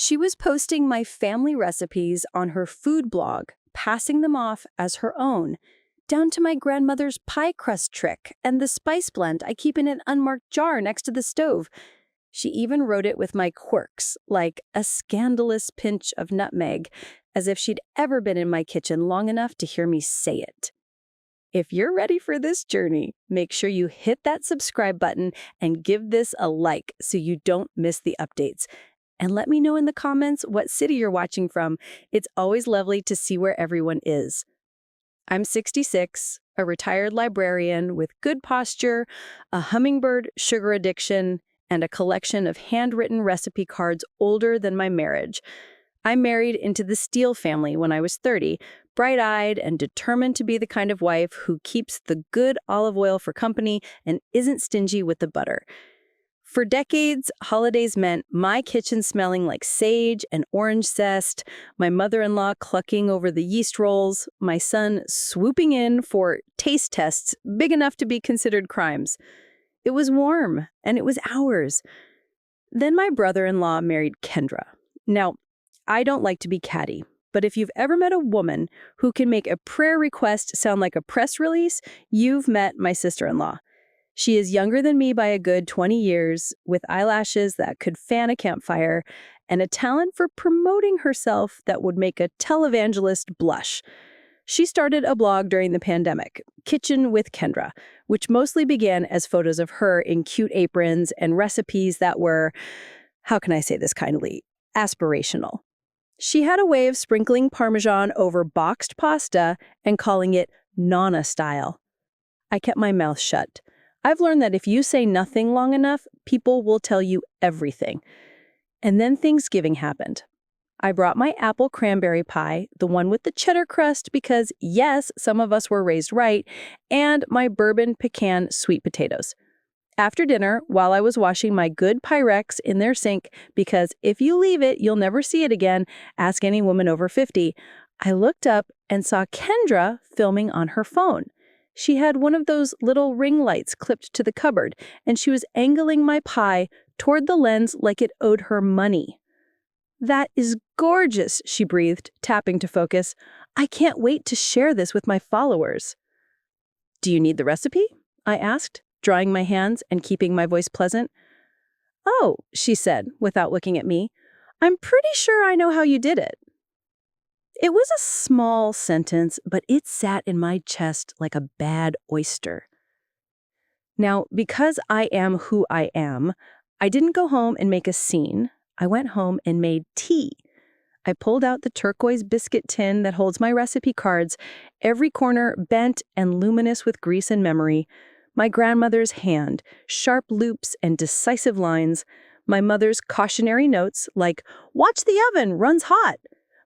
She was posting my family recipes on her food blog, passing them off as her own, down to my grandmother's pie crust trick and the spice blend I keep in an unmarked jar next to the stove. She even wrote it with my quirks, like a scandalous pinch of nutmeg, as if she'd ever been in my kitchen long enough to hear me say it. If you're ready for this journey, make sure you hit that subscribe button and give this a like so you don't miss the updates. And let me know in the comments what city you're watching from. It's always lovely to see where everyone is. I'm 66, a retired librarian with good posture, a hummingbird sugar addiction, and a collection of handwritten recipe cards older than my marriage. I married into the Steele family when I was 30, bright-eyed and determined to be the kind of wife who keeps the good olive oil for company and isn't stingy with the butter. For decades, holidays meant my kitchen smelling like sage and orange zest, my mother-in-law clucking over the yeast rolls, my son swooping in for taste tests big enough to be considered crimes. It was warm, and it was ours. Then my brother-in-law married Kendra. Now, I don't like to be catty, but if you've ever met a woman who can make a prayer request sound like a press release, you've met my sister-in-law. She is younger than me by a good 20 years, with eyelashes that could fan a campfire, and a talent for promoting herself that would make a televangelist blush. She started a blog during the pandemic, Kitchen with Kendra, which mostly began as photos of her in cute aprons and recipes that were, how can I say this kindly, aspirational. She had a way of sprinkling Parmesan over boxed pasta and calling it Nonna style. I kept my mouth shut. I've learned that if you say nothing long enough, people will tell you everything. And then Thanksgiving happened. I brought my apple cranberry pie, the one with the cheddar crust because, yes, some of us were raised right, and my bourbon pecan sweet potatoes. After dinner, while I was washing my good Pyrex in their sink, because if you leave it, you'll never see it again, ask any woman over 50, I looked up and saw Kendra filming on her phone. She had one of those little ring lights clipped to the cupboard, and she was angling my pie toward the lens like it owed her money. "That is gorgeous," she breathed, tapping to focus. "I can't wait to share this with my followers." "Do you need the recipe?" I asked, drying my hands and keeping my voice pleasant. "Oh," she said, without looking at me, "I'm pretty sure I know how you did it." It was a small sentence, but it sat in my chest like a bad oyster. Now, because I am who I am, I didn't go home and make a scene. I went home and made tea. I pulled out the turquoise biscuit tin that holds my recipe cards, every corner bent and luminous with grease and memory, my grandmother's hand, sharp loops and decisive lines, my mother's cautionary notes like, "Watch the oven, runs hot."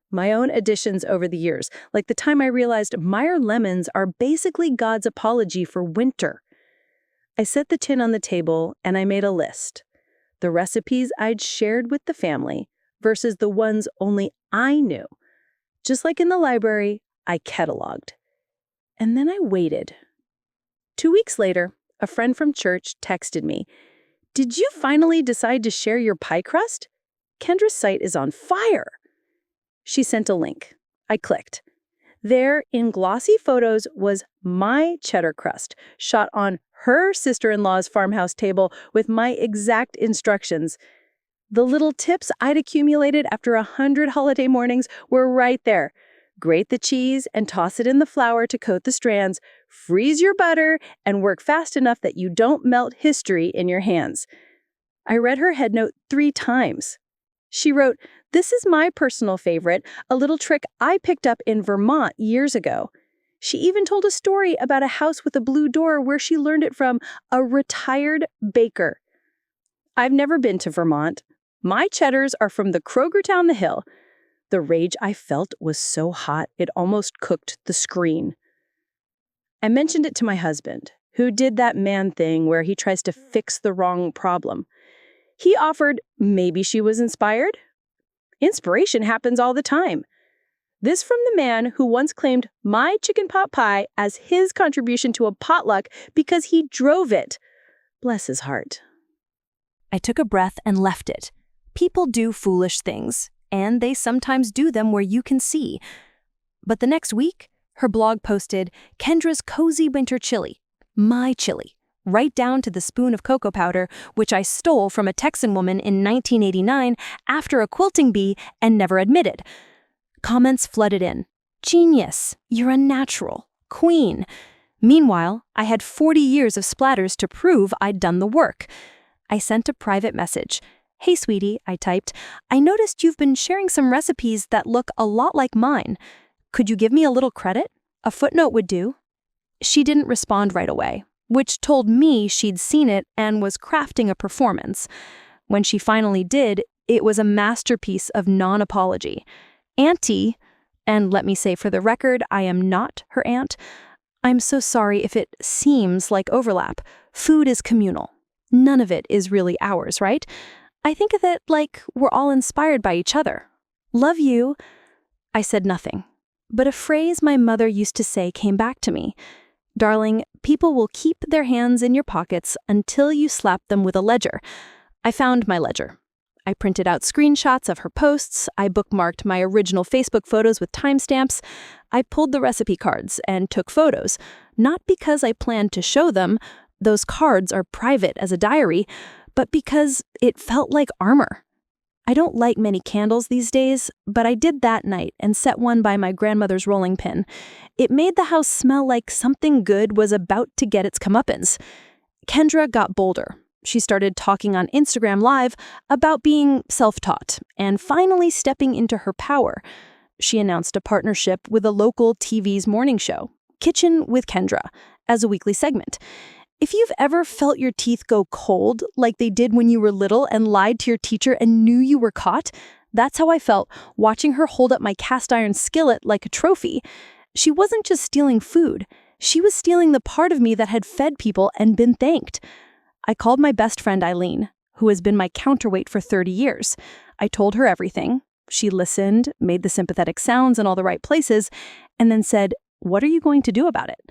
My own additions over the years, like the time I realized Meyer lemons are basically God's apology for winter. I set the tin on the table and I made a list. The recipes I'd shared with the family versus the ones only I knew. Just like in the library, I cataloged. And then I waited. 2 weeks later, a friend from church texted me, "Did you finally decide to share your pie crust? Kendra's site is on fire." She sent a link. I clicked. There, in glossy photos, was my cheddar crust, shot on her sister-in-law's farmhouse table with my exact instructions. The little tips I'd accumulated after 100 holiday mornings were right there. Grate the cheese and toss it in the flour to coat the strands, freeze your butter, and work fast enough that you don't melt history in your hands. I read her headnote 3 times. She wrote, "This is my personal favorite, a little trick I picked up in Vermont years ago." She even told a story about a house with a blue door where she learned it from a retired baker. I've never been to Vermont. My cheddars are from the Kroger down the hill. The rage I felt was so hot it almost cooked the screen. I mentioned it to my husband, who did that man thing where he tries to fix the wrong problem. He offered maybe she was inspired. Inspiration happens all the time. This from the man who once claimed my chicken pot pie as his contribution to a potluck because he drove it. Bless his heart. I took a breath and left it, People do foolish things, and they sometimes do them where you can see. But the next week, her blog posted Kendra's cozy winter chili, my chili, right down to the spoon of cocoa powder, which I stole from a Texan woman in 1989 after a quilting bee and never admitted. Comments flooded in. Genius, you're a natural, queen. Meanwhile, I had 40 years of splatters to prove I'd done the work. I sent a private message. Hey, sweetie, I typed, I noticed you've been sharing some recipes that look a lot like mine. Could you give me a little credit? A footnote would do. She didn't respond right away, which told me she'd seen it and was crafting a performance. When she finally did, it was a masterpiece of non-apology. Auntie, and let me say for the record, I am not her aunt, I'm so sorry if it seems like overlap. Food is communal. None of it is really ours, right? I think of it like we're all inspired by each other. Love you. I said nothing, but a phrase my mother used to say came back to me. Darling, people will keep their hands in your pockets until you slap them with a ledger. I found my ledger. I printed out screenshots of her posts, I bookmarked my original Facebook photos with timestamps, I pulled the recipe cards and took photos, not because I planned to show them, those cards are private as a diary, but because it felt like armor. I don't light many candles these days, but I did that night and set one by my grandmother's rolling pin. It made the house smell like something good was about to get its comeuppance. Kendra got bolder. She started talking on Instagram Live about being self-taught and finally stepping into her power. She announced a partnership with a local TV's morning show, Kitchen with Kendra, as a weekly segment. If you've ever felt your teeth go cold like they did when you were little and lied to your teacher and knew you were caught, that's how I felt watching her hold up my cast iron skillet like a trophy. She wasn't just stealing food. She was stealing the part of me that had fed people and been thanked. I called my best friend Eileen, who has been my counterweight for 30 years. I told her everything. She listened, made the sympathetic sounds in all the right places, and then said, "What are you going to do about it?"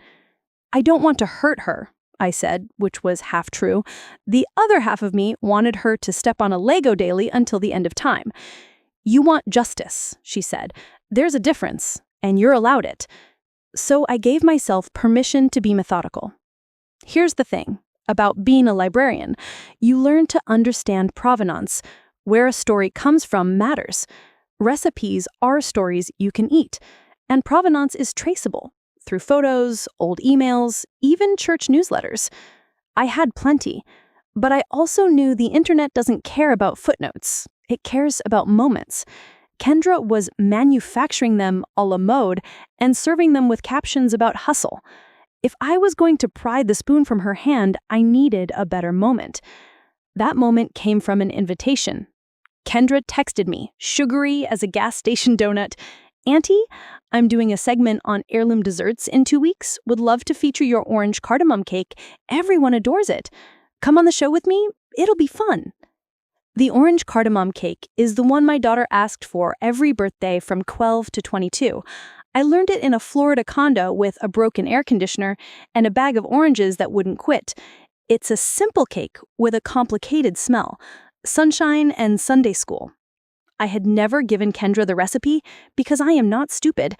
"I don't want to hurt her," I said, which was half true. The other half of me wanted her to step on a Lego daily until the end of time. "You want justice," she said. "There's a difference, and you're allowed it." So I gave myself permission to be methodical. Here's the thing about being a librarian. You learn to understand provenance. Where a story comes from matters. Recipes are stories you can eat, and provenance is traceable through photos, old emails, even church newsletters. I had plenty, but I also knew the internet doesn't care about footnotes. It cares about moments. Kendra was manufacturing them a la mode and serving them with captions about hustle. If I was going to pry the spoon from her hand, I needed a better moment. That moment came from an invitation. Kendra texted me, sugary as a gas station donut, "Auntie, I'm doing a segment on heirloom desserts in 2 weeks. Would love to feature your orange cardamom cake. Everyone adores it. Come on the show with me. It'll be fun." The orange cardamom cake is the one my daughter asked for every birthday from 12 to 22. I learned it in a Florida condo with a broken air conditioner and a bag of oranges that wouldn't quit. It's a simple cake with a complicated smell. Sunshine and Sunday school. I had never given Kendra the recipe because I am not stupid.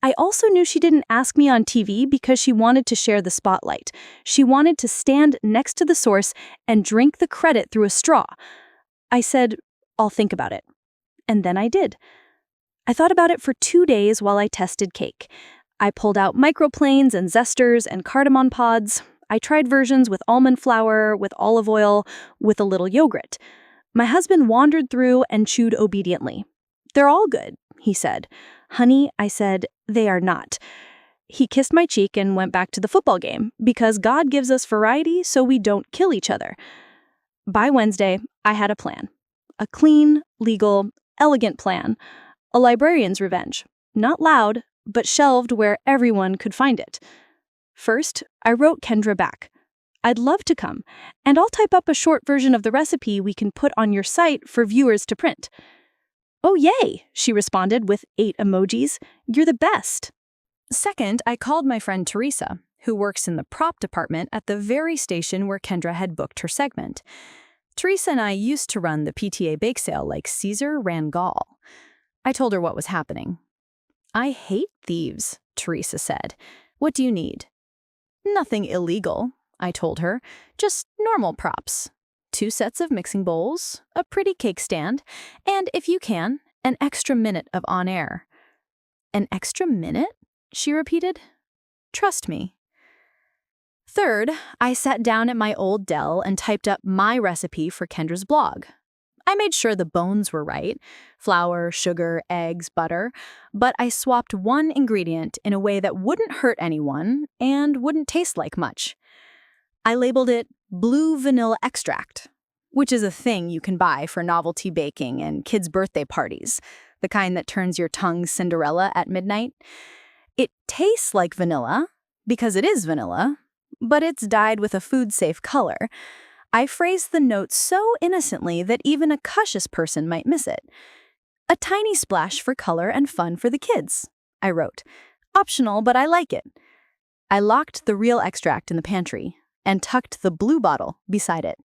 I also knew she didn't ask me on TV because she wanted to share the spotlight. She wanted to stand next to the source and drink the credit through a straw. I said, "I'll think about it." And then I did. I thought about it for 2 days while I tested cake. I pulled out microplanes and zesters and cardamom pods. I tried versions with almond flour, with olive oil, with a little yogurt. My husband wandered through and chewed obediently. "They're all good," he said. "Honey," I said, "they are not." He kissed my cheek and went back to the football game because God gives us variety so we don't kill each other. By Wednesday, I had a plan. A clean, legal, elegant plan. A librarian's revenge. Not loud, but shelved where everyone could find it. First, I wrote Kendra back. "I'd love to come, and I'll type up a short version of the recipe we can put on your site for viewers to print." "Oh, yay," she responded with 8 emojis. "You're the best." Second, I called my friend Teresa, who works in the prop department at the very station where Kendra had booked her segment. Teresa and I used to run the PTA bake sale like Caesar ran Gaul. I told her what was happening. I hate thieves, Teresa said. What do you need? Nothing illegal, I told her. Just normal props. 2 sets of mixing bowls, a pretty cake stand, and if you can, an extra minute of on-air. An extra minute? She repeated. Trust me. Third, I sat down at my old Dell and typed up my recipe for Kendra's blog. I made sure the bones were right, flour, sugar, eggs, butter, but I swapped one ingredient in a way that wouldn't hurt anyone and wouldn't taste like much. I labeled it blue vanilla extract, which is a thing you can buy for novelty baking and kids' birthday parties, the kind that turns your tongue Cinderella at midnight. It tastes like vanilla, because it is vanilla, but it's dyed with a food-safe color. I phrased the note so innocently that even a cautious person might miss it. A tiny splash for color and fun for the kids, I wrote. Optional, but I like it. I locked the real extract in the pantry and tucked the blue bottle beside it.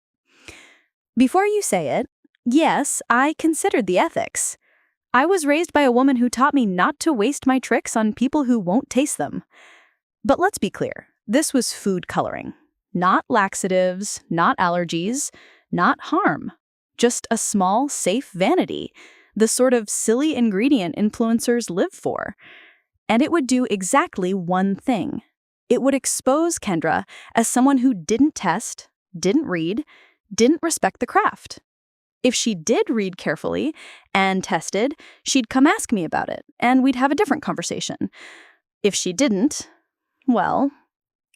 Before you say it, yes, I considered the ethics. I was raised by a woman who taught me not to waste my tricks on people who won't taste them. But let's be clear, this was food coloring. Not laxatives, not allergies, not harm. Just a small, safe vanity, the sort of silly ingredient influencers live for. And it would do exactly one thing. It would expose Kendra as someone who didn't test, didn't read, didn't respect the craft. If she did read carefully and tested, she'd come ask me about it, and we'd have a different conversation. If she didn't, well,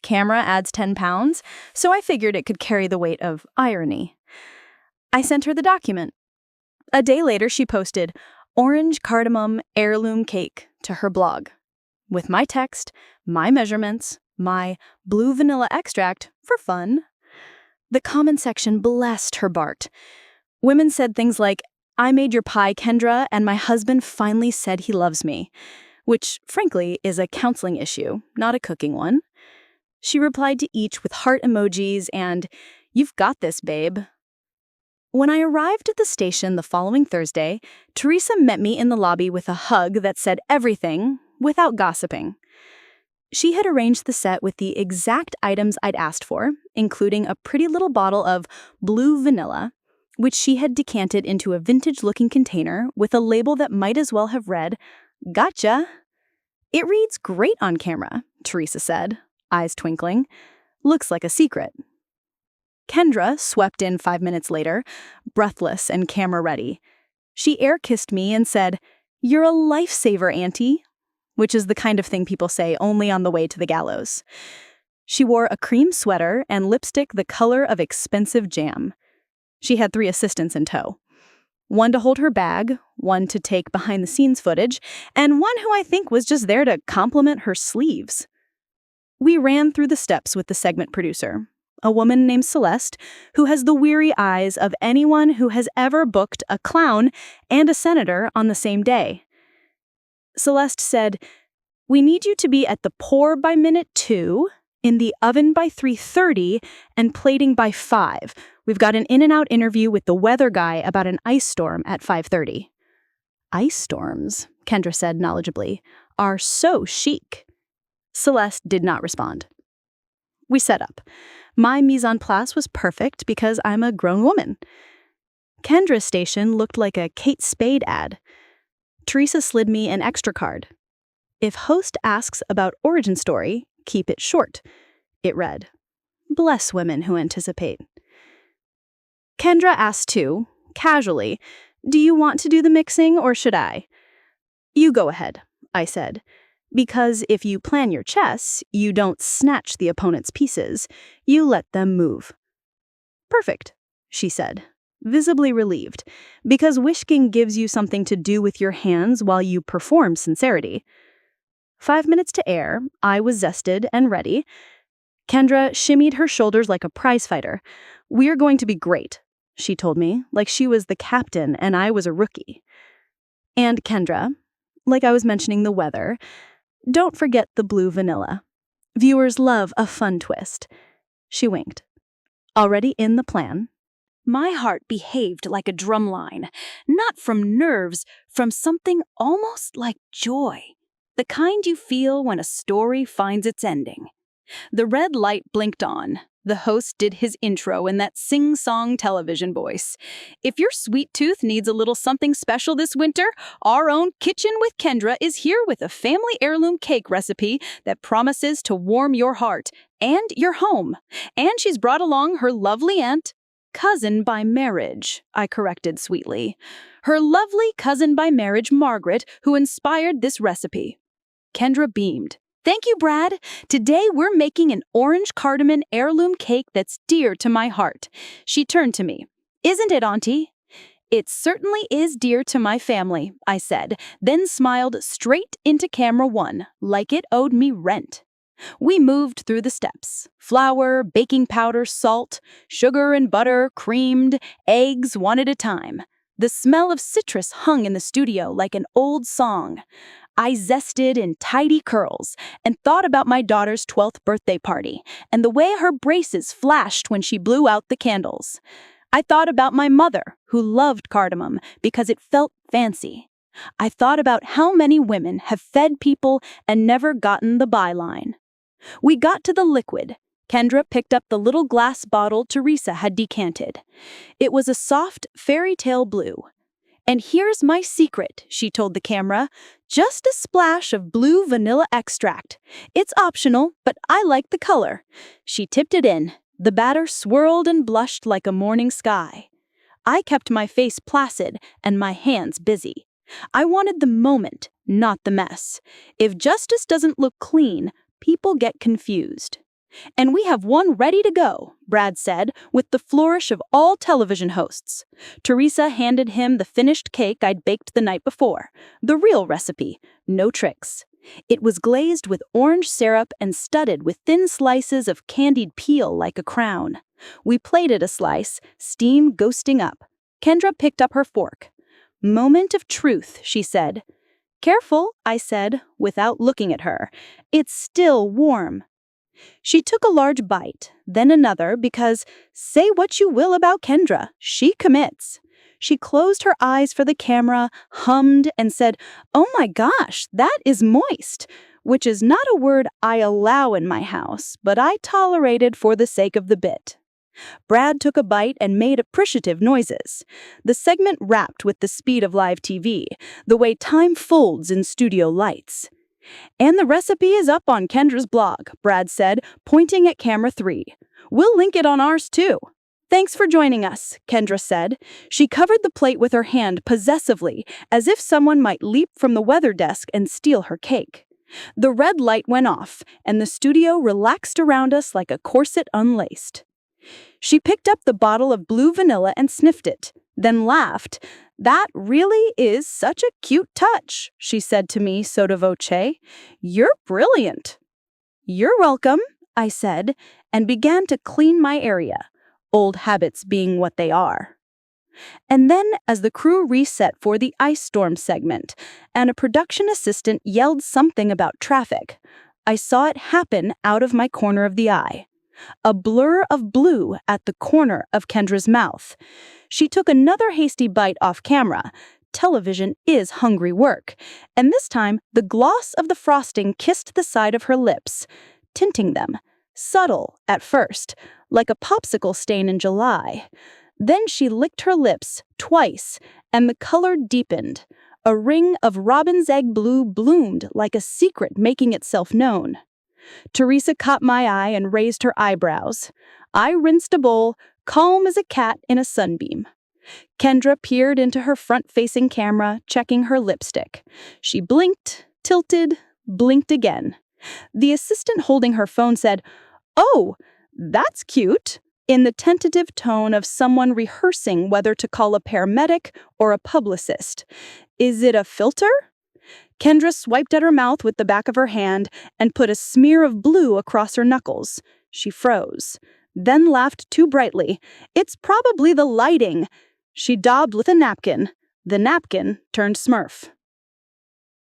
camera adds 10 pounds, so I figured it could carry the weight of irony. I sent her the document. A day later, she posted orange cardamom heirloom cake to her blog, with my text, my measurements, my blue vanilla extract for fun. The comment section blessed her Bart. Women said things like, I made your pie, Kendra, and my husband finally said he loves me, which, frankly, is a counseling issue, not a cooking one. She replied to each with heart emojis and, you've got this, babe. When I arrived at the station the following Thursday, Teresa met me in the lobby with a hug that said everything without gossiping. She had arranged the set with the exact items I'd asked for, including a pretty little bottle of blue vanilla, which she had decanted into a vintage-looking container with a label that might as well have read, Gotcha. It reads great on camera, Teresa said, eyes twinkling. Looks like a secret. Kendra swept in 5 minutes later, breathless and camera-ready. She air-kissed me and said, You're a lifesaver, Auntie, which is the kind of thing people say only on the way to the gallows. She wore a cream sweater and lipstick the color of expensive jam. She had 3 assistants in tow. One to hold her bag, one to take behind-the-scenes footage, and one who I think was just there to compliment her sleeves. We ran through the steps with the segment producer, a woman named Celeste, who has the weary eyes of anyone who has ever booked a clown and a senator on the same day. Celeste said, We need you to be at the pour by minute 2, in the oven by 3:30, and plating by 5. We've got an in-and-out interview with the weather guy about an ice storm at 5:30. Ice storms, Kendra said knowledgeably, are so chic. Celeste did not respond. We set up. My mise en place was perfect because I'm a grown woman. Kendra's station looked like a Kate Spade ad. Teresa slid me an extra card. If host asks about origin story, keep it short. It read, Bless women who anticipate. Kendra asked too, casually, Do you want to do the mixing or should I? You go ahead, I said. Because if you plan your chess, you don't snatch the opponent's pieces, you let them move. Perfect, she said, visibly relieved, because whisking gives you something to do with your hands while you perform sincerity. 5 minutes to air, I was zested and ready. Kendra shimmied her shoulders like a prizefighter. We're going to be great, she told me, like she was the captain and I was a rookie. And Kendra, like I was mentioning the weather, don't forget the blue vanilla. Viewers love a fun twist. She winked. Already in the plan. My heart behaved like a drumline, not from nerves, from something almost like joy. The kind you feel when a story finds its ending. The red light blinked on. The host did his intro in that sing-song television voice. If your sweet tooth needs a little something special this winter, our own Kitchen with Kendra is here with a family heirloom cake recipe that promises to warm your heart and your home. And she's brought along her lovely aunt, cousin by marriage, I corrected sweetly. Her lovely cousin by marriage, Margaret, who inspired this recipe. Kendra beamed. Thank you, Brad. Today we're making an orange cardamom heirloom cake that's dear to my heart. She turned to me. Isn't it, Auntie? It certainly is dear to my family, I said, then smiled straight into camera one, like it owed me rent. We moved through the steps. Flour, baking powder, salt, sugar and butter, creamed, eggs one at a time. The smell of citrus hung in the studio like an old song. I zested in tidy curls and thought about my daughter's 12th birthday party and the way her braces flashed when she blew out the candles. I thought about my mother, who loved cardamom because it felt fancy. I thought about how many women have fed people and never gotten the byline. We got to the liquid. Kendra picked up the little glass bottle Teresa had decanted. It was a soft fairy tale blue. And here's my secret, she told the camera. Just a splash of blue vanilla extract. It's optional, but I like the color. She tipped it in. The batter swirled and blushed like a morning sky. I kept my face placid and my hands busy. I wanted the moment, not the mess. If justice doesn't look clean, people get confused. And we have one ready to go, Brad said, with the flourish of all television hosts. Teresa handed him the finished cake I'd baked the night before. The real recipe, no tricks. It was glazed with orange syrup and studded with thin slices of candied peel like a crown. We plated a slice, steam ghosting up. Kendra picked up her fork. Moment of truth, she said. Careful, I said, without looking at her. It's still warm. She took a large bite, then another, because, say what you will about Kendra, she commits. She closed her eyes for the camera, hummed, and said, "Oh my gosh, that is moist," which is not a word I allow in my house, but I tolerated for the sake of the bit. Brad took a bite and made appreciative noises. The segment wrapped with the speed of live TV, the way time folds in studio lights. And the recipe is up on Kendra's blog, Brad said, pointing at camera 3. We'll link it on ours too. Thanks for joining us, Kendra said. She covered the plate with her hand possessively, as if someone might leap from the weather desk and steal her cake. The red light went off, and the studio relaxed around us like a corset unlaced. She picked up the bottle of blue vanilla and sniffed it, then laughed. That really is such a cute touch, she said to me sotto voce. You're brilliant. You're welcome, I said, and began to clean my area, old habits being what they are. And then, as the crew reset for the ice storm segment, and a production assistant yelled something about traffic, I saw it happen out of my corner of the eye. A blur of blue at the corner of Kendra's mouth. She took another hasty bite off camera. Television is hungry work. And this time, the gloss of the frosting kissed the side of her lips, tinting them. Subtle at first, like a popsicle stain in July. Then she licked her lips twice, and the color deepened. A ring of robin's egg blue bloomed like a secret making itself known. Teresa caught my eye and raised her eyebrows. I rinsed a bowl, calm as a cat in a sunbeam. Kendra peered into her front-facing camera, checking her lipstick. She blinked, tilted, blinked again. The assistant holding her phone said, "Oh, that's cute," in the tentative tone of someone rehearsing whether to call a paramedic or a publicist. "Is it a filter?" Kendra swiped at her mouth with the back of her hand and put a smear of blue across her knuckles. She froze, then laughed too brightly. "It's probably the lighting." She daubed with a napkin. The napkin turned Smurf.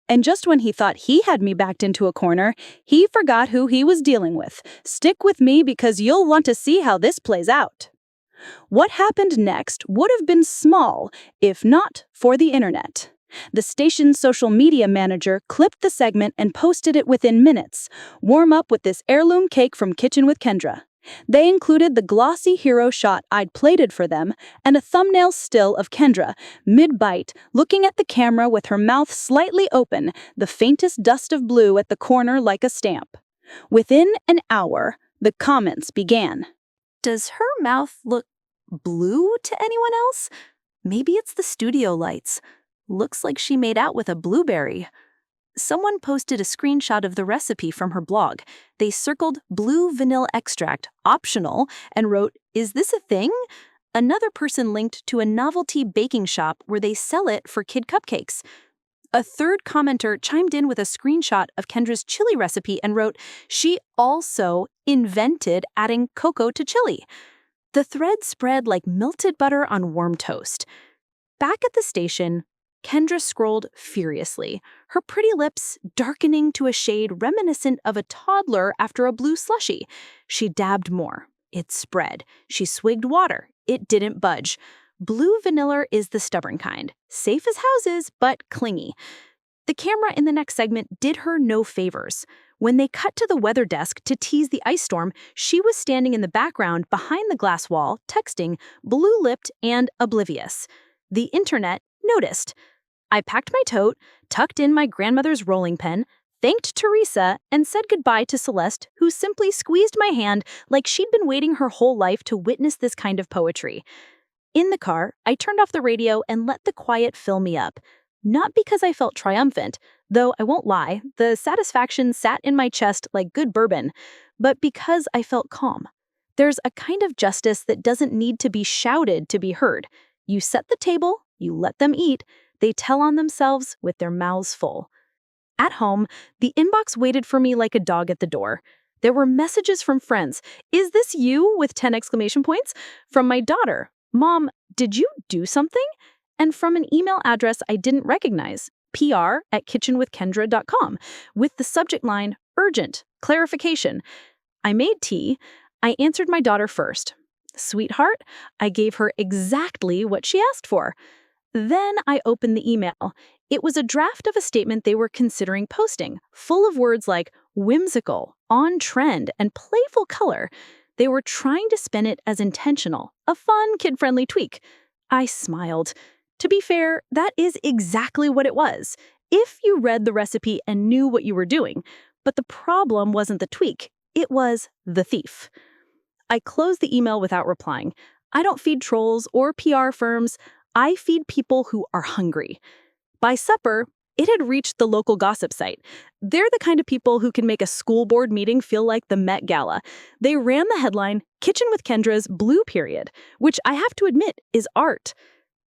And just when he thought he had me backed into a corner, he forgot who he was dealing with. Stick with me because you'll want to see how this plays out. What happened next would have been small, if not for the internet. The station's social media manager clipped the segment and posted it within minutes. Warm up with this heirloom cake from Kitchen with Kendra. They included the glossy hero shot I'd plated for them and a thumbnail still of Kendra, mid-bite, looking at the camera with her mouth slightly open, the faintest dust of blue at the corner like a stamp. Within an hour, the comments began. Does her mouth look blue to anyone else? Maybe it's the studio lights. Looks like she made out with a blueberry. Someone posted a screenshot of the recipe from her blog. They circled blue vanilla extract, optional, and wrote, "Is this a thing?" Another person linked to a novelty baking shop where they sell it for kid cupcakes. A third commenter chimed in with a screenshot of Kendra's chili recipe and wrote, "She also invented adding cocoa to chili." The thread spread like melted butter on warm toast. Back at the station, Kendra scrolled furiously, her pretty lips darkening to a shade reminiscent of a toddler after a blue slushie. She dabbed more. It spread. She swigged water. It didn't budge. Blue vanilla is the stubborn kind, safe as houses, but clingy. The camera in the next segment did her no favors. When they cut to the weather desk to tease the ice storm, she was standing in the background behind the glass wall, texting, blue-lipped and oblivious. The internet noticed. I packed my tote, tucked in my grandmother's rolling pin, thanked Teresa, and said goodbye to Celeste, who simply squeezed my hand like she'd been waiting her whole life to witness this kind of poetry. In the car, I turned off the radio and let the quiet fill me up. Not because I felt triumphant, though I won't lie, the satisfaction sat in my chest like good bourbon, but because I felt calm. There's a kind of justice that doesn't need to be shouted to be heard. You set the table, you let them eat, they tell on themselves with their mouths full. At home, the inbox waited for me like a dog at the door. There were messages from friends. "Is this you?" with 10 exclamation points. From my daughter. "Mom, did you do something?" And from an email address I didn't recognize, pr@kitchenwithkendra.com, with the subject line, "Urgent, clarification." I made tea. I answered my daughter first. "Sweetheart," I gave her exactly what she asked for. Then I opened the email. It was a draft of a statement they were considering posting, full of words like whimsical, on trend, and playful color. They were trying to spin it as intentional, a fun, kid-friendly tweak. I smiled. To be fair, that is exactly what it was, if you read the recipe and knew what you were doing. But the problem wasn't the tweak, it was the thief. I closed the email without replying. I don't feed trolls or PR firms. I feed people who are hungry. By supper, it had reached the local gossip site. They're the kind of people who can make a school board meeting feel like the Met Gala. They ran the headline, "Kitchen with Kendra's Blue Period," which I have to admit is art.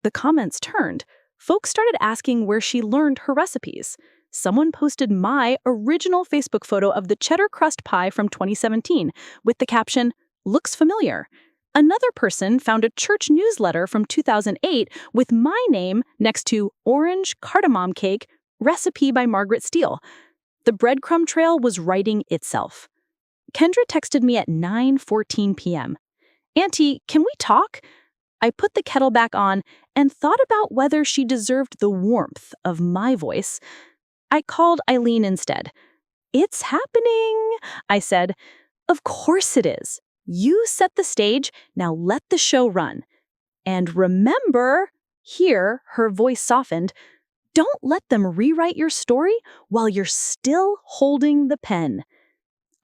The comments turned. Folks started asking where she learned her recipes. Someone posted my original Facebook photo of the cheddar crust pie from 2017 with the caption, "Looks familiar." Another person found a church newsletter from 2008 with my name next to "Orange Cardamom Cake, Recipe by Margaret Steele." The breadcrumb trail was writing itself. Kendra texted me at 9:14 p.m. "Auntie, can we talk?" I put the kettle back on and thought about whether she deserved the warmth of my voice. I called Eileen instead. "It's happening," I said. "Of course it is. You set the stage, now let the show run. And remember," here her voice softened, "don't let them rewrite your story while you're still holding the pen."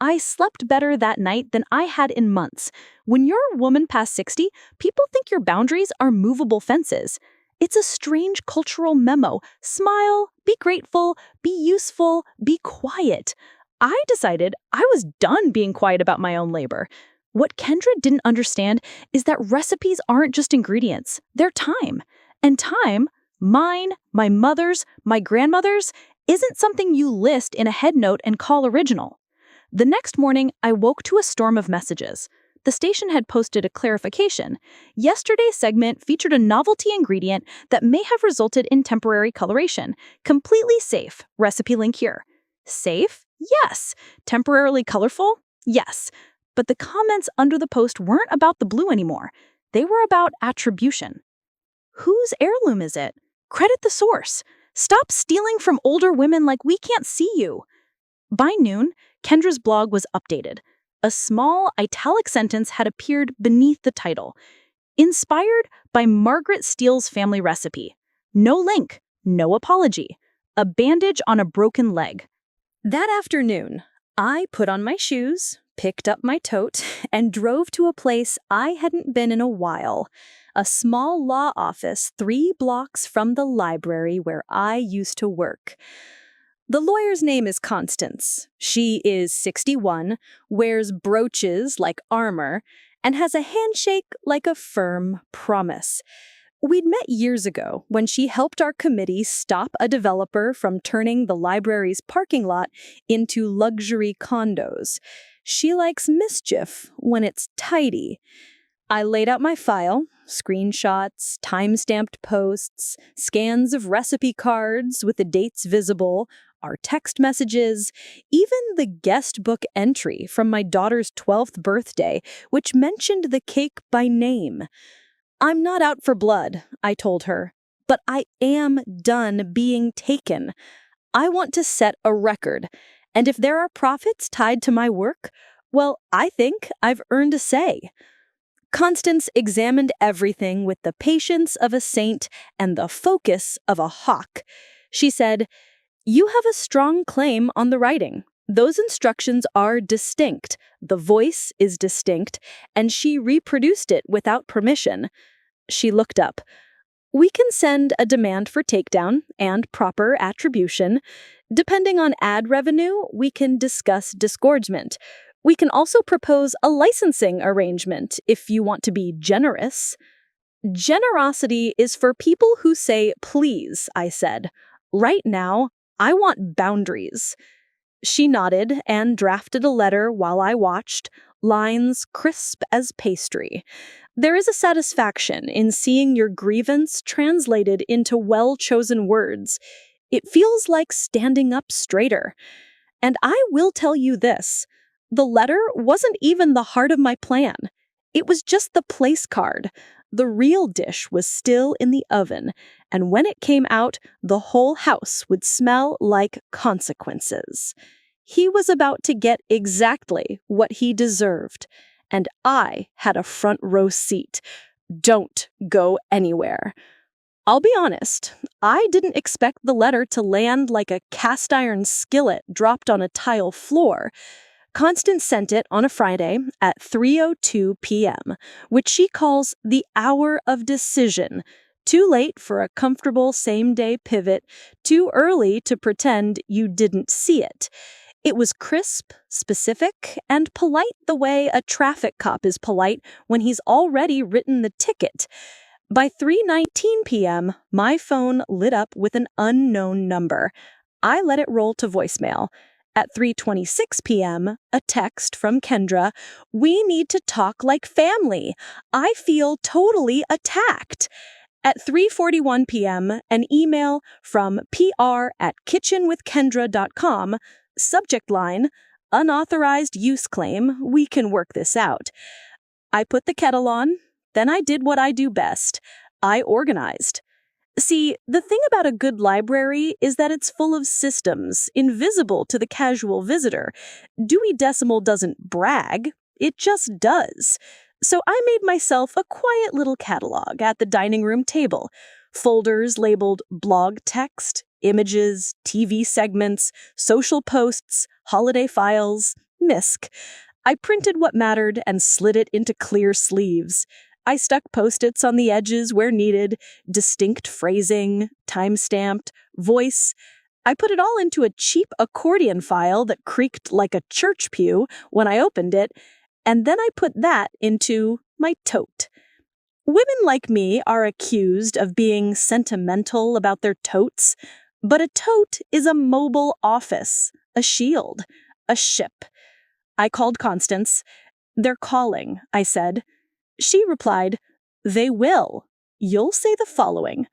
I slept better that night than I had in months. When you're a woman past 60, people think your boundaries are movable fences. It's a strange cultural memo. Smile, be grateful, be useful, be quiet. I decided I was done being quiet about my own labor. What Kendra didn't understand is that recipes aren't just ingredients, they're time. And time, mine, my mother's, my grandmother's, isn't something you list in a headnote and call original. The next morning, I woke to a storm of messages. The station had posted a clarification. Yesterday's segment featured a novelty ingredient that may have resulted in temporary coloration. Completely safe. Recipe link here. Safe? Yes. Temporarily colorful? Yes. But the comments under the post weren't about the blue anymore. They were about attribution. Whose heirloom is it? Credit the source. Stop stealing from older women like we can't see you. By noon, Kendra's blog was updated. A small, italic sentence had appeared beneath the title. Inspired by Margaret Steele's family recipe. No link, no apology. A bandage on a broken leg. That afternoon, I put on my shoes, picked up my tote, and drove to a place I hadn't been in a while. A small law office 3 blocks from the library where I used to work. The lawyer's name is Constance. She is 61, wears brooches like armor, and has a handshake like a firm promise. We'd met years ago when she helped our committee stop a developer from turning the library's parking lot into luxury condos. She likes mischief when it's tidy. I laid out my file, screenshots, time-stamped posts, scans of recipe cards with the dates visible, our text messages, even the guest book entry from my daughter's 12th birthday, which mentioned the cake by name. I'm not out for blood, I told her, but I am done being taken. I want to set a record, and if there are profits tied to my work, well, I think I've earned a say. Constance examined everything with the patience of a saint and the focus of a hawk. She said, "You have a strong claim on the writing. Those instructions are distinct. The voice is distinct, and she reproduced it without permission." She looked up. "We can send a demand for takedown and proper attribution. Depending on ad revenue, we can discuss disgorgement. We can also propose a licensing arrangement if you want to be generous." "Generosity is for people who say please," I said. "Right now, I want boundaries." She nodded and drafted a letter while I watched, lines crisp as pastry. There is a satisfaction in seeing your grievance translated into well-chosen words. It feels like standing up straighter. And I will tell you this. The letter wasn't even the heart of my plan. It was just the place card. The real dish was still in the oven, and when it came out, the whole house would smell like consequences. He was about to get exactly what he deserved, and I had a front row seat. Don't go anywhere. I'll be honest, I didn't expect the letter to land like a cast iron skillet dropped on a tile floor. Constance sent it on a Friday at 3:02 p.m., which she calls the hour of decision. Too late for a comfortable same-day pivot, too early to pretend you didn't see it. It was crisp, specific, and polite the way a traffic cop is polite when he's already written the ticket. By 3:19 p.m., my phone lit up with an unknown number. I let it roll to voicemail. At 3:26 p.m., a text from Kendra, "We need to talk like family. I feel totally attacked." At 3:41 p.m., an email from pr@kitchenwithkendra.com, subject line, "Unauthorized use claim, we can work this out." I put the kettle on, then I did what I do best. I organized. See, the thing about a good library is that it's full of systems, invisible to the casual visitor. Dewey Decimal doesn't brag, it just does. So I made myself a quiet little catalog at the dining room table. Folders labeled blog text, images, TV segments, social posts, holiday files, MISC. I printed what mattered and slid it into clear sleeves. I stuck Post-its on the edges where needed, distinct phrasing, time-stamped, voice. I put it all into a cheap accordion file that creaked like a church pew when I opened it, and then I put that into my tote. Women like me are accused of being sentimental about their totes, but a tote is a mobile office, a shield, a ship. I called Constance. "They're calling," I said. She replied, "They will. You'll say the following: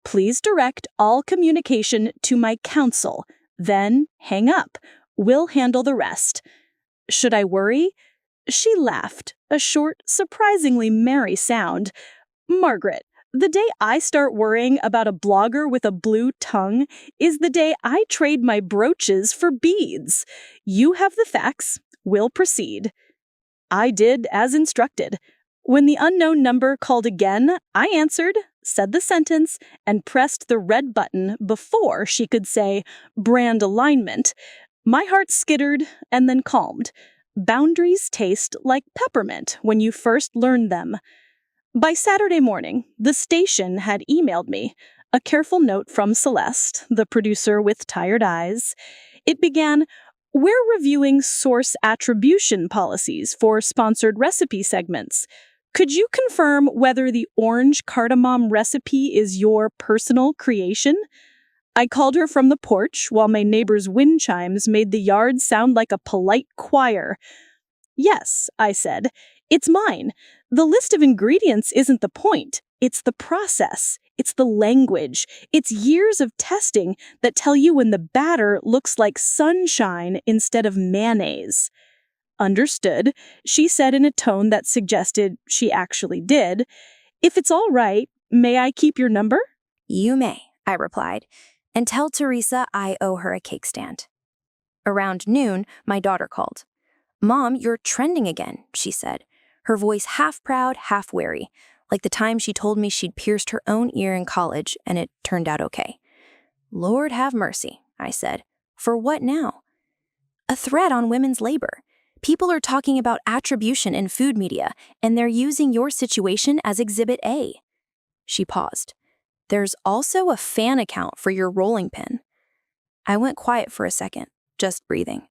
please direct all communication to my counsel. Then hang up. We'll handle the rest." Should I worry? She laughed, a short, surprisingly merry sound. Margaret, the day I start worrying about a blogger with a blue tongue is the day I trade my brooches for beads. You have the facts. We'll proceed. I did as instructed. When the unknown number called again, I answered, said the sentence, and pressed the red button before she could say brand alignment. My heart skittered and then calmed. Boundaries taste like peppermint when you first learn them. By Saturday morning, the station had emailed me. A careful note from Celeste, the producer with tired eyes. It began, "We're reviewing source attribution policies for sponsored recipe segments. Could you confirm whether the orange cardamom recipe is your personal creation?" I called her from the porch while my neighbor's wind chimes made the yard sound like a polite choir. "Yes," I said, "it's mine. The list of ingredients isn't the point. It's the process. It's the language. It's years of testing that tell you when the batter looks like sunshine instead of mayonnaise." "Understood," she said in a tone that suggested she actually did. "If it's all right, may I keep your number?" "You may," I replied, "and tell Teresa I owe her a cake stand." Around noon, my daughter called. "Mom, you're trending again," she said, her voice half proud, half wary, like the time she told me she'd pierced her own ear in college and it turned out okay. "Lord have mercy," I said. "For what now?" "A thread on women's labor. People are talking about attribution in food media, and they're using your situation as Exhibit A." She paused. "There's also a fan account for your rolling pin." I went quiet for a second, just breathing.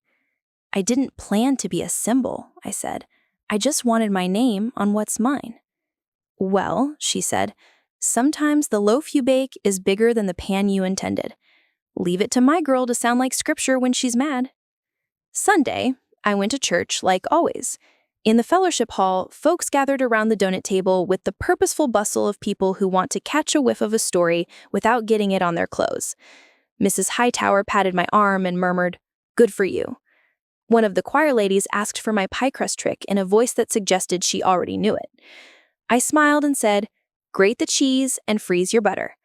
"I didn't plan to be a symbol," I said. "I just wanted my name on what's mine." "Well," she said, "sometimes the loaf you bake is bigger than the pan you intended. Leave it to my girl to sound like scripture when she's mad." Sunday, I went to church like always. In the fellowship hall, folks gathered around the donut table with the purposeful bustle of people who want to catch a whiff of a story without getting it on their clothes. Mrs. Hightower patted my arm and murmured, "Good for you." One of the choir ladies asked for my pie crust trick in a voice that suggested she already knew it. I smiled and said, "Grate the cheese and freeze your butter."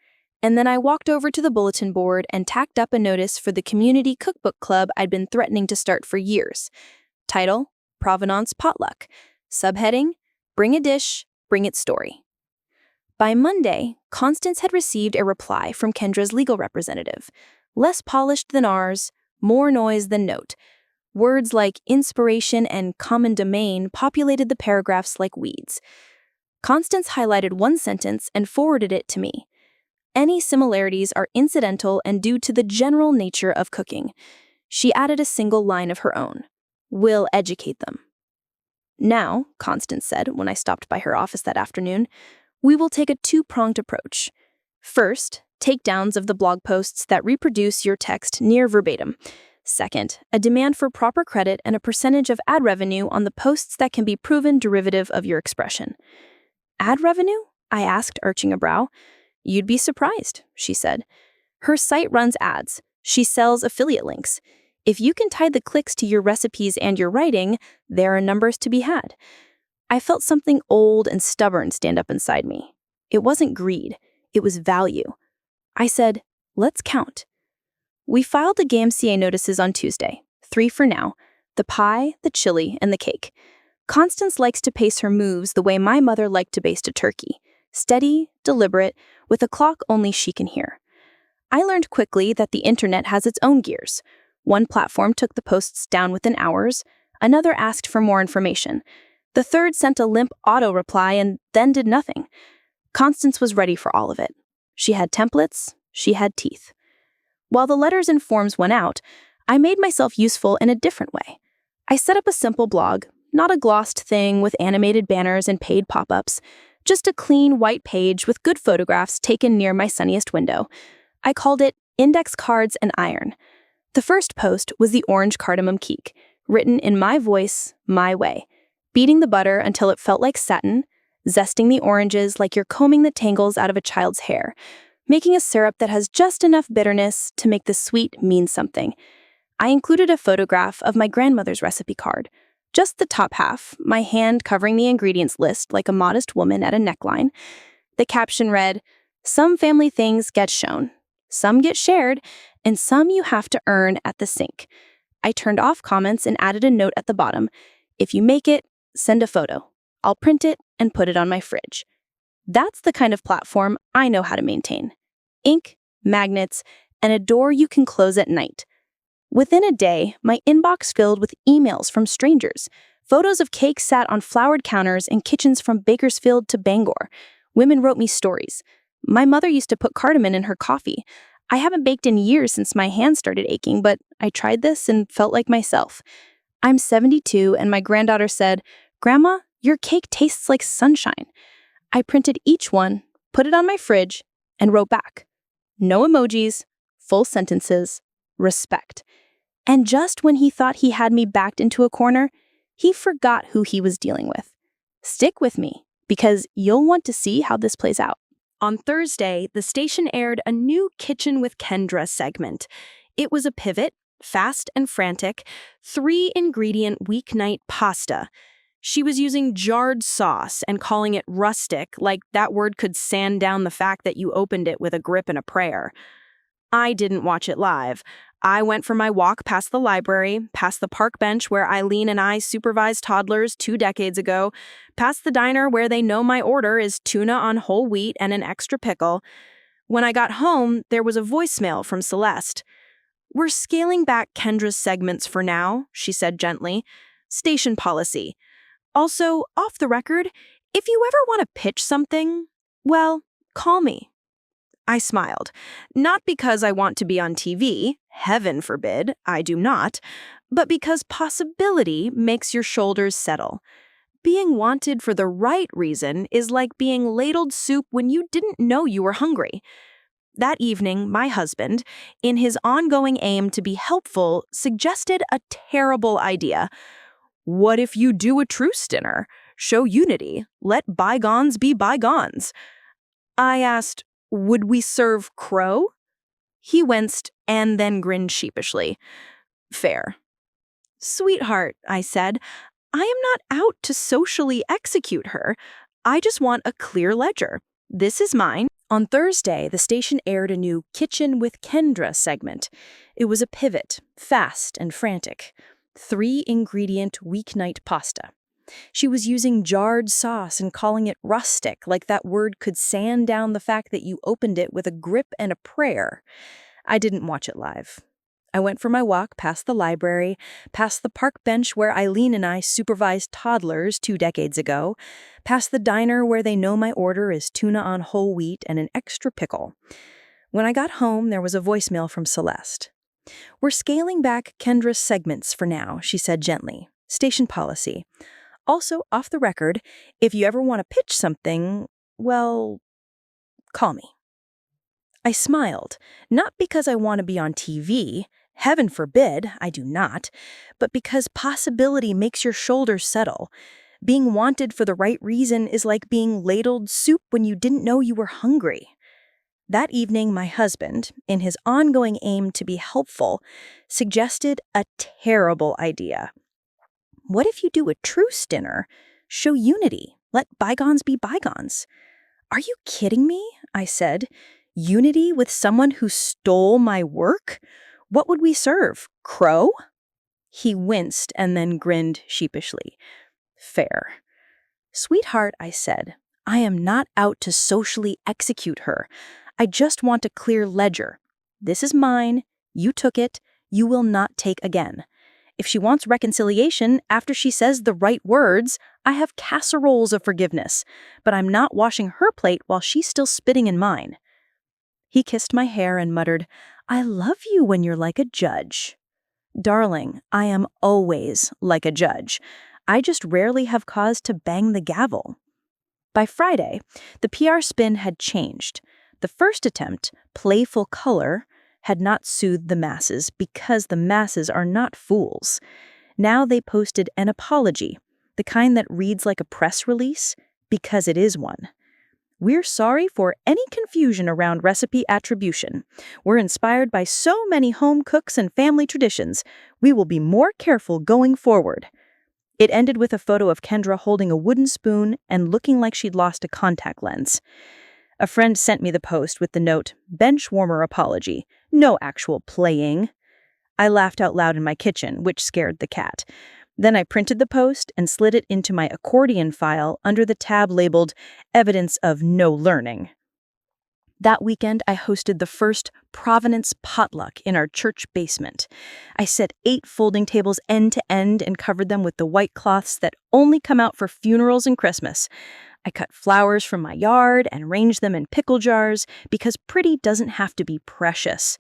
And then I walked over to the bulletin board and tacked up a notice for the community cookbook club I'd been threatening to start for years. Title, Provenance Potluck. Subheading, Bring a dish, bring its story. By Monday, Constance had received a reply from Kendra's legal representative. Less polished than ours, more noise than note. Words like inspiration and common domain populated the paragraphs like weeds. Constance highlighted one sentence and forwarded it to me. "Any similarities are incidental and due to the general nature of cooking." She added a single line of her own. "We'll educate them." "Now," Constance said when I stopped by her office that afternoon, "we will take a two-pronged approach. First, takedowns of the blog posts that reproduce your text near verbatim. Second, a demand for proper credit and a percentage of ad revenue on the posts that can be proven derivative of your expression." "Ad revenue?" I asked, arching a brow. "You'd be surprised," she said. "Her site runs ads. She sells affiliate links. If you can tie the clicks to your recipes and your writing, there are numbers to be had." I felt something old and stubborn stand up inside me. It wasn't greed. It was value. I said, "Let's count." We filed the GAMCA notices on Tuesday, 3 for now, the pie, the chili, and the cake. Constance likes to pace her moves the way my mother liked to baste a turkey, steady, deliberate, with a clock only she can hear. I learned quickly that the internet has its own gears. One platform took the posts down within hours, another asked for more information. The third sent a limp auto-reply and then did nothing. Constance was ready for all of it. She had templates, she had teeth. While the letters and forms went out, I made myself useful in a different way. I set up a simple blog, not a glossed thing with animated banners and paid pop-ups, just a clean white page with good photographs taken near my sunniest window. I called it Index Cards and Iron. The first post was the orange cardamom cake, written in my voice, my way, beating the butter until it felt like satin, zesting the oranges like you're combing the tangles out of a child's hair, making a syrup that has just enough bitterness to make the sweet mean something. I included a photograph of my grandmother's recipe card, Just the top half, my hand covering the ingredients list like a modest woman at a neckline. The caption read, "Some family things get shown, some get shared, and some you have to earn at the sink." I turned off comments and added a note at the bottom. "If you make it, send a photo. I'll print it and put it on my fridge." That's the kind of platform I know how to maintain. Ink, magnets, and a door you can close at night. Within a day, my inbox filled with emails from strangers, photos of cakes sat on flowered counters in kitchens from Bakersfield to Bangor. Women wrote me stories. My mother used to put cardamom in her coffee. I haven't baked in years since my hands started aching, but I tried this and felt like myself. I'm 72, and my granddaughter said, "Grandma, your cake tastes like sunshine." I printed each one, put it on my fridge, and wrote back. No emojis, full sentences, respect. And just when he thought he had me backed into a corner, he forgot who he was dealing with. Stick with me, because you'll want to see how this plays out. On Thursday, the station aired a new Kitchen with Kendra segment. It was a pivot, fast and frantic, 3-ingredient weeknight pasta. She was using jarred sauce and calling it rustic, like that word could sand down the fact that you opened it with a grip and a prayer. I didn't watch it live. I went for my walk past the library, past the park bench where Eileen and I supervised toddlers 2 decades ago, past the diner where they know my order is tuna on whole wheat and an extra pickle. When I got home, there was a voicemail from Celeste. "We're scaling back Kendra's segments for now," she said gently. "Station policy. Also, off the record, if you ever want to pitch something, well, call me." I smiled. Not because I want to be on TV, heaven forbid, I do not, but because possibility makes your shoulders settle. Being wanted for the right reason is like being ladled soup when you didn't know you were hungry. That evening, my husband, in his ongoing aim to be helpful, suggested a terrible idea. "What if you do a truce dinner? Show unity. Let bygones be bygones." I asked, "Would we serve crow?" He winced and then grinned sheepishly. "Fair." "Sweetheart," I said, "I am not out to socially execute her. I just want a clear ledger. This is mine." On Thursday, the station aired a new Kitchen with Kendra segment. It was a pivot, fast and frantic. 3-ingredient weeknight pasta. She was using jarred sauce and calling it rustic, like that word could sand down the fact that you opened it with a grip and a prayer. I didn't watch it live. I went for my walk past the library, past the park bench where Eileen and I supervised toddlers 2 decades ago, past the diner where they know my order is tuna on whole wheat and an extra pickle. When I got home, there was a voicemail from Celeste. "We're scaling back Kendra's segments for now," she said gently. "Station policy. Also, off the record, if you ever want to pitch something, well, call me." I smiled, not because I want to be on TV, heaven forbid, I do not, but because possibility makes your shoulders settle. Being wanted for the right reason is like being ladled soup when you didn't know you were hungry. That evening, my husband, in his ongoing aim to be helpful, suggested a terrible idea. "What if you do a truce dinner? Show unity. Let bygones be bygones." "Are you kidding me?" I said. "Unity with someone who stole my work? What would we serve? Crow?" He winced and then grinned sheepishly. "Fair." "Sweetheart," I said, "I am not out to socially execute her. I just want a clear ledger. This is mine. You took it. You will not take again. If she wants reconciliation after she says the right words, I have casseroles of forgiveness, but I'm not washing her plate while she's still spitting in mine." He kissed my hair and muttered, "I love you when you're like a judge." Darling, I am always like a judge. I just rarely have cause to bang the gavel. By Friday, the PR spin had changed. The first attempt, playful color, had not soothed the masses because the masses are not fools. Now they posted an apology, the kind that reads like a press release, because it is one. "We're sorry for any confusion around recipe attribution. We're inspired by so many home cooks and family traditions. We will be more careful going forward." It ended with a photo of Kendra holding a wooden spoon and looking like she'd lost a contact lens. A friend sent me the post with the note, "Bench warmer apology. No actual playing." I laughed out loud in my kitchen, which scared the cat. Then I printed the post and slid it into my accordion file under the tab labeled "Evidence of No Learning." That weekend, I hosted the first Provenance potluck in our church basement. I set 8 folding tables end to end and covered them with the white cloths that only come out for funerals and Christmas. I cut flowers from my yard and arranged them in pickle jars because pretty doesn't have to be precious.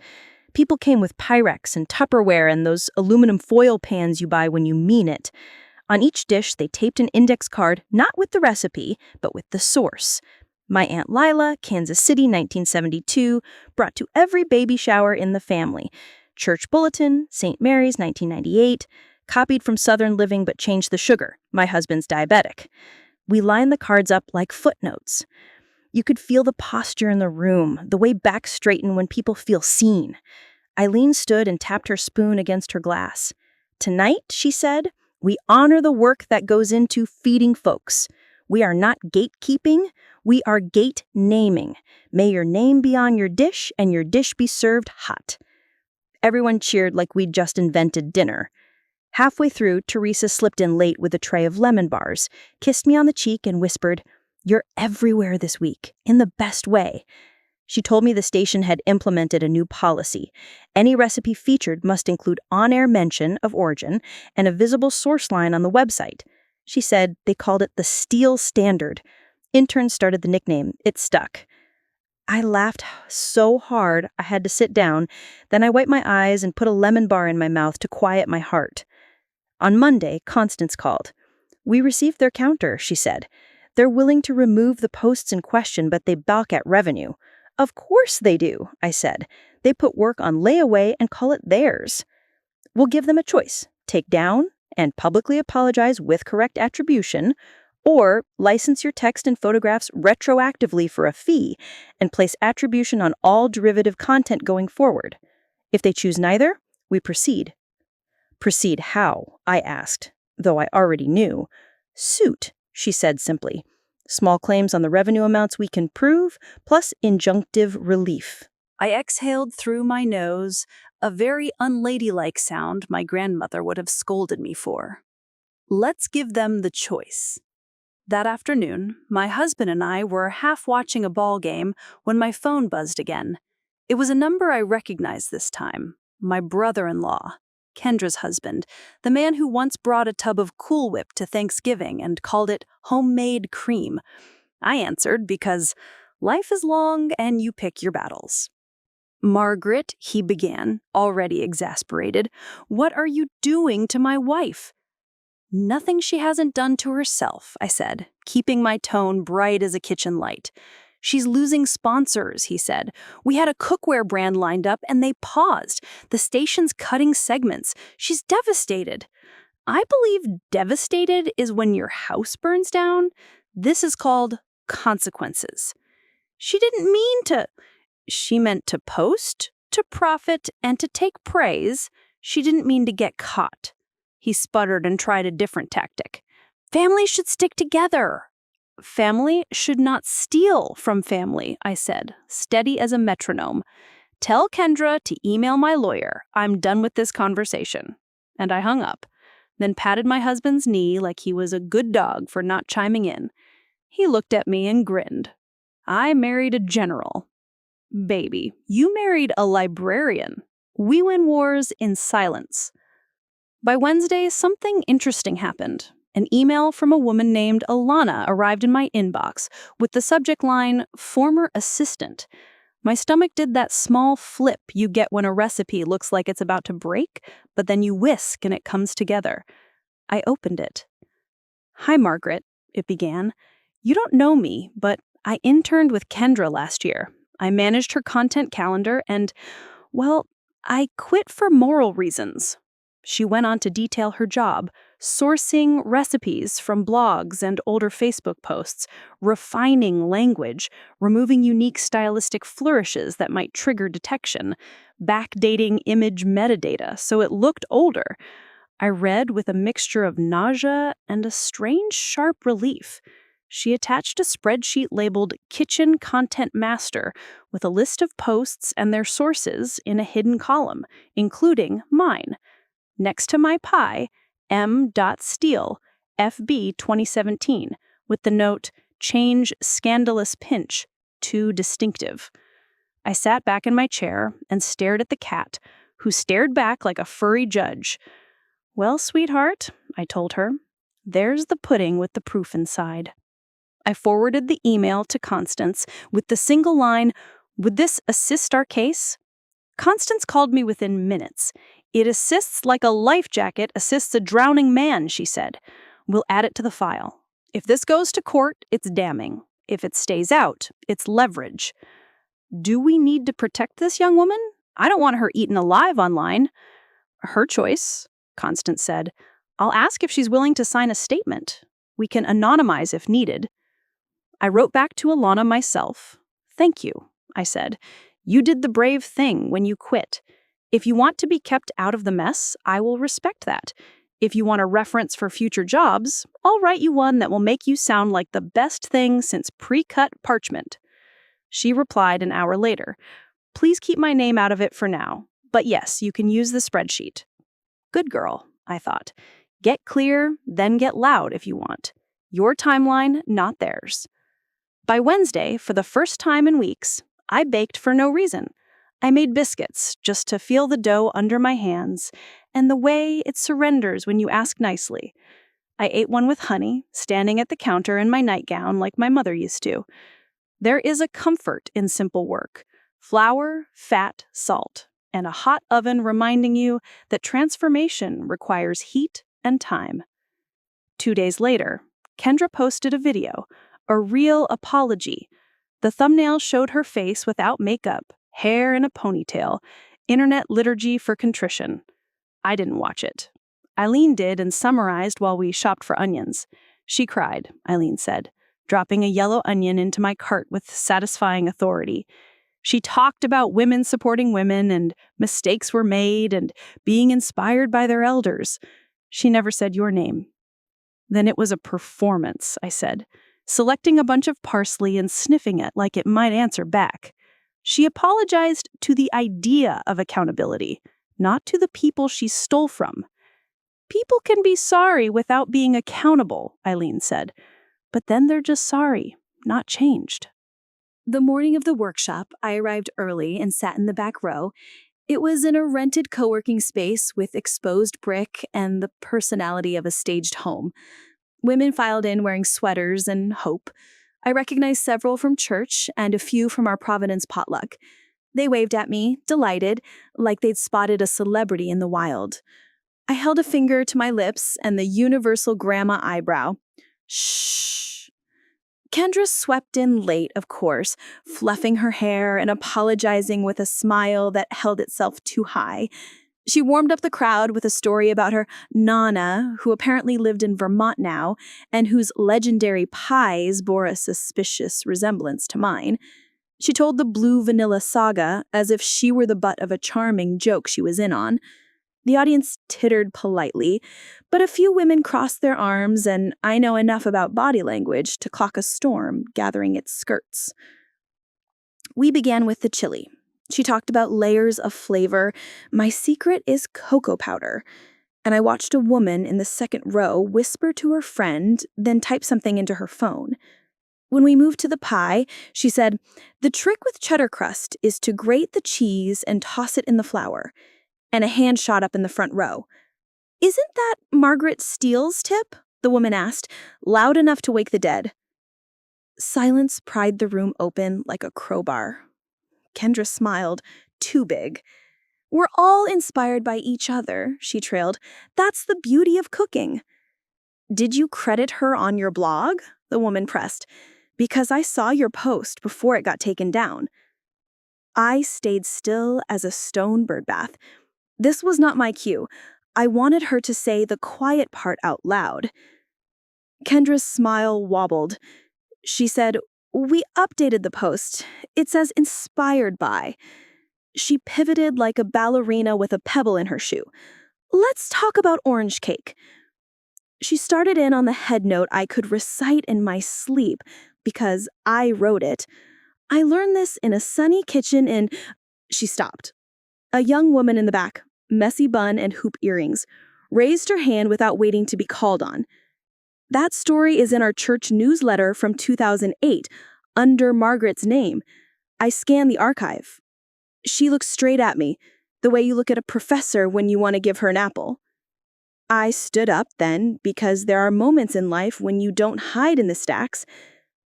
People came with Pyrex and Tupperware and those aluminum foil pans you buy when you mean it. On each dish, they taped an index card, not with the recipe, but with the source. My Aunt Lila, Kansas City, 1972, brought to every baby shower in the family. Church Bulletin, St. Mary's, 1998, copied from Southern Living but changed the sugar. My husband's diabetic. We lined the cards up like footnotes. You could feel the posture in the room, the way backs straighten when people feel seen. Eileen stood and tapped her spoon against her glass. "Tonight," she said, "we honor the work that goes into feeding folks. We are not gatekeeping, we are gate naming. May your name be on your dish and your dish be served hot." Everyone cheered like we'd just invented dinner. Halfway through, Teresa slipped in late with a tray of lemon bars, kissed me on the cheek and whispered, "You're everywhere this week, in the best way." She told me the station had implemented a new policy. Any recipe featured must include on-air mention of origin and a visible source line on the website. She said they called it the Steel Standard. Interns started the nickname. It stuck. I laughed so hard I had to sit down. Then I wiped my eyes and put a lemon bar in my mouth to quiet my heart. On Monday, Constance called. "We received their counter," she said. "They're willing to remove the posts in question, but they balk at revenue." "Of course they do," I said. "They put work on layaway and call it theirs." "We'll give them a choice. Take down and publicly apologize with correct attribution, or license your text and photographs retroactively for a fee and place attribution on all derivative content going forward. If they choose neither, we proceed." "Proceed how?" I asked, though I already knew. "Suit," she said simply. "Small claims on the revenue amounts we can prove, plus injunctive relief." I exhaled through my nose, a very unladylike sound my grandmother would have scolded me for. Let's give them the choice. That afternoon, my husband and I were half watching a ball game when my phone buzzed again. It was a number I recognized this time. My brother-in-law, Kendra's husband, the man who once brought a tub of Cool Whip to Thanksgiving and called it homemade cream. I answered because life is long and you pick your battles. "Margaret," he began, already exasperated, "what are you doing to my wife?" "Nothing she hasn't done to herself," I said, keeping my tone bright as a kitchen light. "She's losing sponsors," he said. "We had a cookware brand lined up and they paused. The station's cutting segments. She's devastated." I believe devastated is when your house burns down. This is called consequences. She didn't mean to. She meant to post, to profit, and to take praise. She didn't mean to get caught. He sputtered and tried a different tactic. "Family should stick together." "Family should not steal from family," I said, steady as a metronome. "Tell Kendra to email my lawyer. I'm done with this conversation." And I hung up, then patted my husband's knee like he was a good dog for not chiming in. He looked at me and grinned. "I married a general." "Baby, you married a librarian." We win wars in silence. By Wednesday, something interesting happened. An email from a woman named Alana arrived in my inbox with the subject line, "Former Assistant." My stomach did that small flip you get when a recipe looks like it's about to break, but then you whisk and it comes together. I opened it. "Hi, Margaret," it began. "You don't know me, but I interned with Kendra last year. I managed her content calendar and, well, I quit for moral reasons." She went on to detail her job, sourcing recipes from blogs and older Facebook posts, refining language, removing unique stylistic flourishes that might trigger detection, backdating image metadata so it looked older. I read with a mixture of nausea and a strange sharp relief. She attached a spreadsheet labeled Kitchen Content Master with a list of posts and their sources in a hidden column, including mine. Next to my pie, m.steele, FB 2017, with the note, Change Scandalous Pinch, too distinctive. I sat back in my chair and stared at the cat, who stared back like a furry judge. Well, sweetheart, I told her, there's the pudding with the proof inside. I forwarded the email to Constance with the single line, "Would this assist our case?" Constance called me within minutes. "It assists like a life jacket assists a drowning man," she said. "We'll add it to the file. If this goes to court, it's damning. If it stays out, it's leverage." Do we need to protect this young woman? I don't want her eaten alive online. Her choice, Constance said. I'll ask if she's willing to sign a statement. We can anonymize if needed. I wrote back to Alana myself. Thank you, I said. You did the brave thing when you quit. If you want to be kept out of the mess, I will respect that. If you want a reference for future jobs, I'll write you one that will make you sound like the best thing since pre-cut parchment. She replied an hour later. Please keep my name out of it for now. But yes, you can use the spreadsheet. Good girl, I thought. Get clear, then get loud if you want. Your timeline, not theirs. By Wednesday, for the first time in weeks, I baked for no reason. I made biscuits just to feel the dough under my hands and the way it surrenders when you ask nicely. I ate one with honey, standing at the counter in my nightgown like my mother used to. There is a comfort in simple work. Flour, fat, salt, and a hot oven reminding you that transformation requires heat and time. 2 days later, Kendra posted a video, a real apology. The thumbnail showed her face without makeup, hair in a ponytail, internet liturgy for contrition. I didn't watch it. Eileen did and summarized while we shopped for onions. She cried, Eileen said, dropping a yellow onion into my cart with satisfying authority. She talked about women supporting women and mistakes were made and being inspired by their elders. She never said your name. Then it was a performance, I said, selecting a bunch of parsley and sniffing it like it might answer back. She apologized to the idea of accountability, not to the people she stole from. People can be sorry without being accountable, Eileen said. But then they're just sorry, not changed. The morning of the workshop, I arrived early and sat in the back row. It was in a rented co-working space with exposed brick and the personality of a staged home. Women filed in wearing sweaters and hope. I recognized several from church and a few from our Providence potluck. They waved at me, delighted, like they'd spotted a celebrity in the wild. I held a finger to my lips and the universal grandma eyebrow. Shh. Kendra swept in late, of course, fluffing her hair and apologizing with a smile that held itself too high. She warmed up the crowd with a story about her Nana, who apparently lived in Vermont now, and whose legendary pies bore a suspicious resemblance to mine. She told the blue vanilla saga as if she were the butt of a charming joke she was in on. The audience tittered politely, but a few women crossed their arms, and I know enough about body language to clock a storm gathering its skirts. We began with the chili. She talked about layers of flavor. My secret is cocoa powder. And I watched a woman in the second row whisper to her friend, then type something into her phone. When we moved to the pie, she said, "The trick with cheddar crust is to grate the cheese and toss it in the flour." And a hand shot up in the front row. "Isn't that Margaret Steele's tip?" the woman asked, loud enough to wake the dead. Silence pried the room open like a crowbar. Kendra smiled, too big. "We're all inspired by each other," she trailed. "That's the beauty of cooking." "Did you credit her on your blog?" the woman pressed. "Because I saw your post before it got taken down." I stayed still as a stone birdbath. This was not my cue. I wanted her to say the quiet part out loud. Kendra's smile wobbled. She said, "We updated the post. It says inspired by." She pivoted like a ballerina with a pebble in her shoe. Let's talk about orange cake. She started in on the head note I could recite in my sleep because I wrote it. I learned this in a sunny kitchen in... She stopped. A young woman in the back, messy bun and hoop earrings, raised her hand without waiting to be called on. That story is in our church newsletter from 2008, under Margaret's name. I scanned the archive. She looked straight at me, the way you look at a professor when you want to give her an apple. I stood up then, because there are moments in life when you don't hide in the stacks.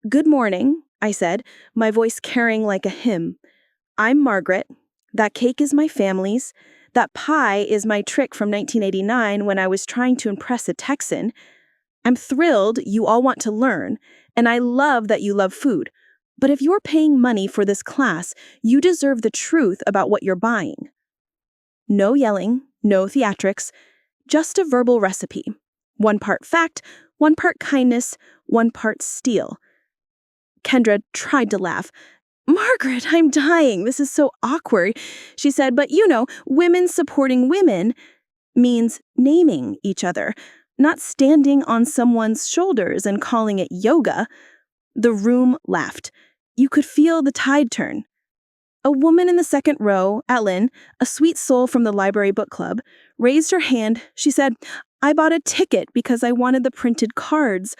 "Good morning," I said, my voice carrying like a hymn. "I'm Margaret. That cake is my family's. That pie is my trick from 1989 when I was trying to impress a Texan. I'm thrilled you all want to learn, and I love that you love food. But if you're paying money for this class, you deserve the truth about what you're buying." No yelling, no theatrics, just a verbal recipe. 1 part fact, 1 part kindness, 1 part steel. Kendra tried to laugh. "Margaret, I'm dying. This is so awkward," she said. "But women supporting women means naming each other, not standing on someone's shoulders and calling it yoga." The room laughed. You could feel the tide turn. A woman in the second row, Ellen, a sweet soul from the library book club, raised her hand. She said, "I bought a ticket because I wanted the printed cards,"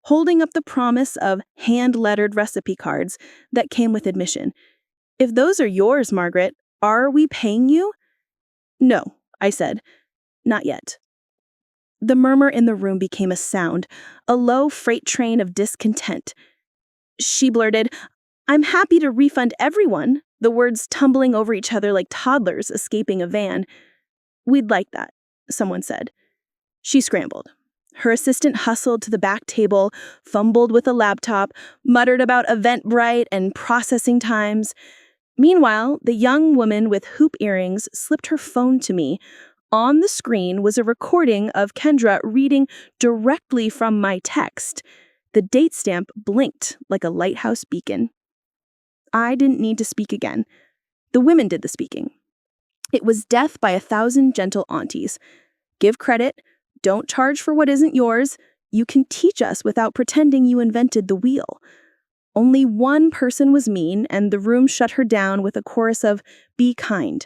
holding up the promise of hand-lettered recipe cards that came with admission. "If those are yours, Margaret, are we paying you?" "No," I said. "Not yet." The murmur in the room became a sound, a low freight train of discontent. She blurted, "I'm happy to refund everyone," the words tumbling over each other like toddlers escaping a van. "We'd like that," someone said. She scrambled. Her assistant hustled to the back table, fumbled with a laptop, muttered about Eventbrite and processing times. Meanwhile, the young woman with hoop earrings slipped her phone to me. On the screen was a recording of Kendra reading directly from my text. The date stamp blinked like a lighthouse beacon. I didn't need to speak again. The women did the speaking. It was death by 1,000 gentle aunties. Give credit. Don't charge for what isn't yours. You can teach us without pretending you invented the wheel. Only one person was mean, and the room shut her down with a chorus of, "Be kind."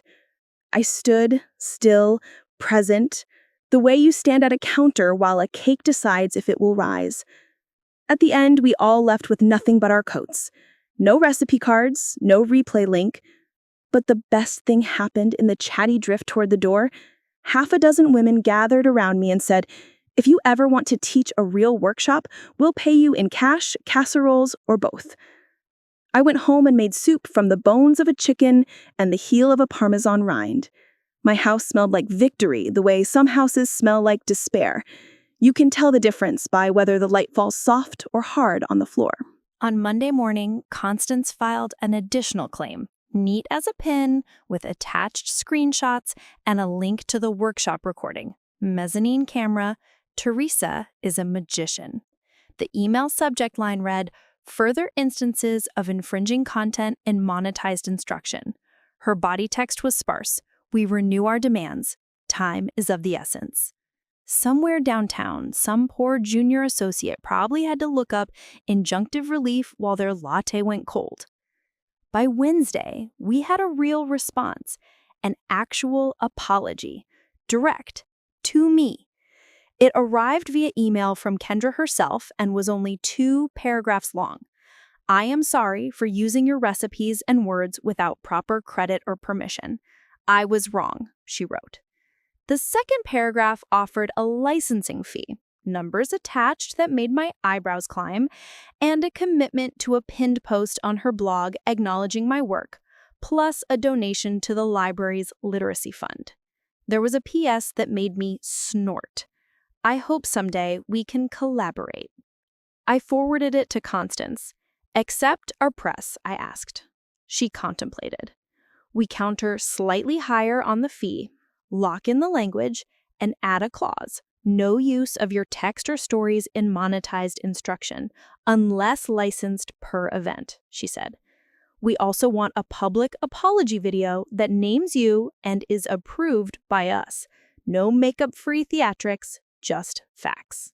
I stood, still, present, the way you stand at a counter while a cake decides if it will rise. At the end, we all left with nothing but our coats. No recipe cards, no replay link. But the best thing happened in the chatty drift toward the door. 6 women gathered around me and said, "If you ever want to teach a real workshop, we'll pay you in cash, casseroles, or both." I went home and made soup from the bones of a chicken and the heel of a Parmesan rind. My house smelled like victory, the way some houses smell like despair. You can tell the difference by whether the light falls soft or hard on the floor. On Monday morning, Constance filed an additional claim, neat as a pin, with attached screenshots and a link to the workshop recording. Mezzanine camera, Teresa is a magician. The email subject line read, "Further instances of infringing content in monetized instruction." Her body text was sparse. "We renew our demands. Time is of the essence." Somewhere downtown, some poor junior associate probably had to look up injunctive relief while their latte went cold. By Wednesday, we had a real response, an actual apology, direct, to me. It arrived via email from Kendra herself and was only 2 paragraphs long. "I am sorry for using your recipes and words without proper credit or permission. I was wrong," she wrote. The second paragraph offered a licensing fee, numbers attached that made my eyebrows climb, and a commitment to a pinned post on her blog acknowledging my work, plus a donation to the library's literacy fund. There was a PS that made me snort. "I hope someday we can collaborate." I forwarded it to Constance. "Accept our press?" I asked. She contemplated. "We counter slightly higher on the fee, lock in the language, and add a clause. No use of your text or stories in monetized instruction, unless licensed per event," she said. "We also want a public apology video that names you and is approved by us. No makeup-free theatrics, just facts.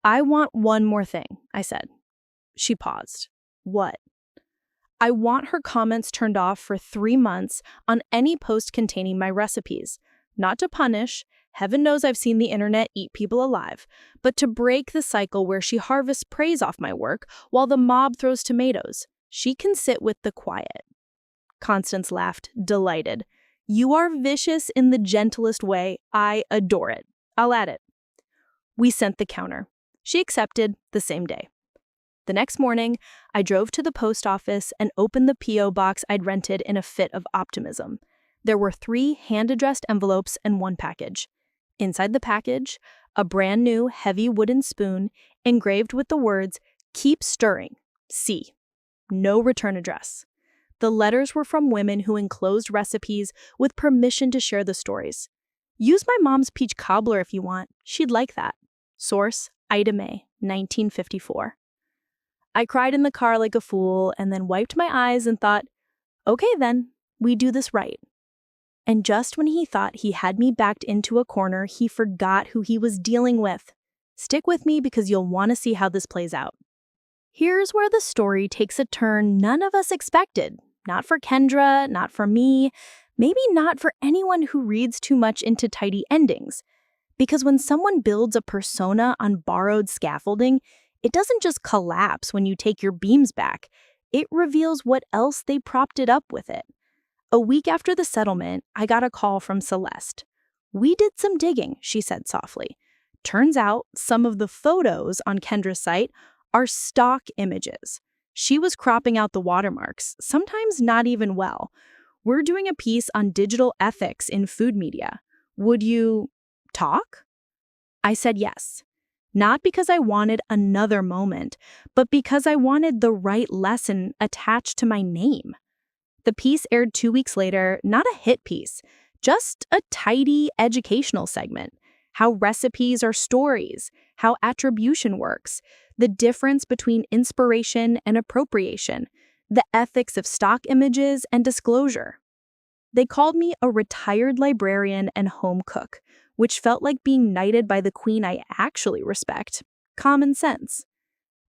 I want one more thing, I said. She paused. What? I want her comments turned off for 3 months on any post containing my recipes. Not to punish, heaven knows I've seen the internet eat people alive, but to break the cycle where she harvests praise off my work while the mob throws tomatoes. She can sit with the quiet. Constance laughed, delighted. You are vicious in the gentlest way. I adore it. I'll add it. We sent the counter. She accepted the same day. The next morning, I drove to the post office and opened the P.O. box I'd rented in a fit of optimism. There were 3 hand-addressed envelopes and 1 package. Inside the package, a brand new heavy wooden spoon engraved with the words, "Keep stirring, C." No return address. The letters were from women who enclosed recipes with permission to share the stories. Use my mom's peach cobbler if you want. She'd like that. Source, Ida May, 1954. I cried in the car like a fool and then wiped my eyes and thought, okay then, we do this right. And just when he thought he had me backed into a corner, he forgot who he was dealing with. Stick with me because you'll want to see how this plays out. Here's where the story takes a turn none of us expected. Not for Kendra, not for me, maybe not for anyone who reads too much into tidy endings. Because when someone builds a persona on borrowed scaffolding, it doesn't just collapse when you take your beams back. It reveals what else they propped it up with it. A week after the settlement, I got a call from Celeste. We did some digging, she said softly. Turns out some of the photos on Kendra's site are stock images. She was cropping out the watermarks, sometimes not even well. We're doing a piece on digital ethics in food media. Would you talk? I said yes. Not because I wanted another moment, but because I wanted the right lesson attached to my name. The piece aired 2 weeks later, not a hit piece, just a tidy educational segment. How recipes are stories, how attribution works, the difference between inspiration and appropriation, the ethics of stock images and disclosure. They called me a retired librarian and home cook, which felt like being knighted by the queen I actually respect. Common sense.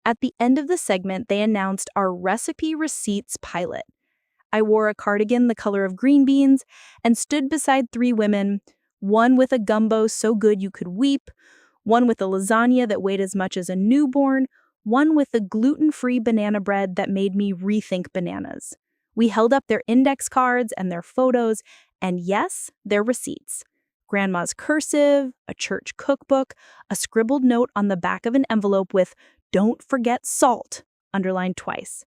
At the end of the segment, they announced our recipe receipts pilot. I wore a cardigan the color of green beans and stood beside 3 women, one with a gumbo so good you could weep, one with a lasagna that weighed as much as a newborn, one with a gluten-free banana bread that made me rethink bananas. We held up their index cards and their photos, and yes, their receipts. Grandma's cursive, a church cookbook, a scribbled note on the back of an envelope with "Don't forget salt" underlined twice.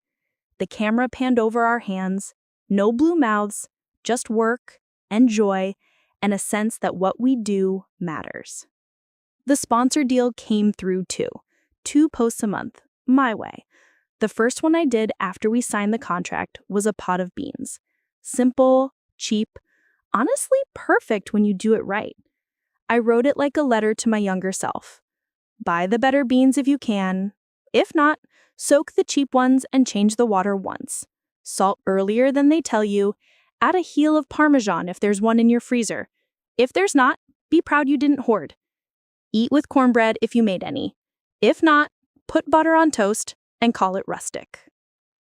The camera panned over our hands, no blue mouths, just work and joy and a sense that what we do matters. The sponsor deal came through too. 2 posts a month, my way. The first one I did after we signed the contract was a pot of beans. Simple, cheap, honestly perfect when you do it right. I wrote it like a letter to my younger self. Buy the better beans if you can. If not, soak the cheap ones and change the water once. Salt earlier than they tell you. Add a heel of Parmesan if there's one in your freezer. If there's not, be proud you didn't hoard. Eat with cornbread if you made any. If not, put butter on toast and call it rustic.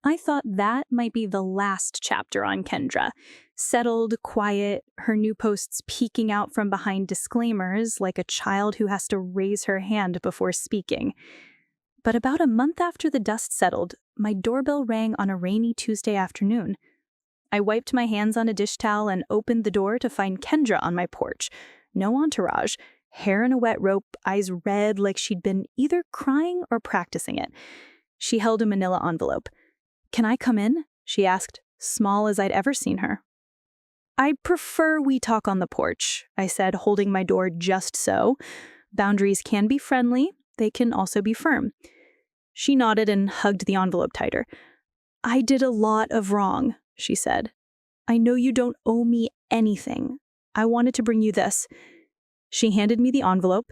I thought that might be the last chapter on Kendra. Settled, quiet, her new posts peeking out from behind disclaimers like a child who has to raise her hand before speaking. But about a month after the dust settled, my doorbell rang on a rainy Tuesday afternoon. I wiped my hands on a dish towel and opened the door to find Kendra on my porch. No entourage, hair in a wet rope, eyes red like she'd been either crying or practicing it. She held a manila envelope. "Can I come in?" she asked, small as I'd ever seen her. "I prefer we talk on the porch," I said, holding my door just so. Boundaries can be friendly, they can also be firm. She nodded and hugged the envelope tighter. "I did a lot of wrong," she said. "I know you don't owe me anything. I wanted to bring you this." She handed me the envelope.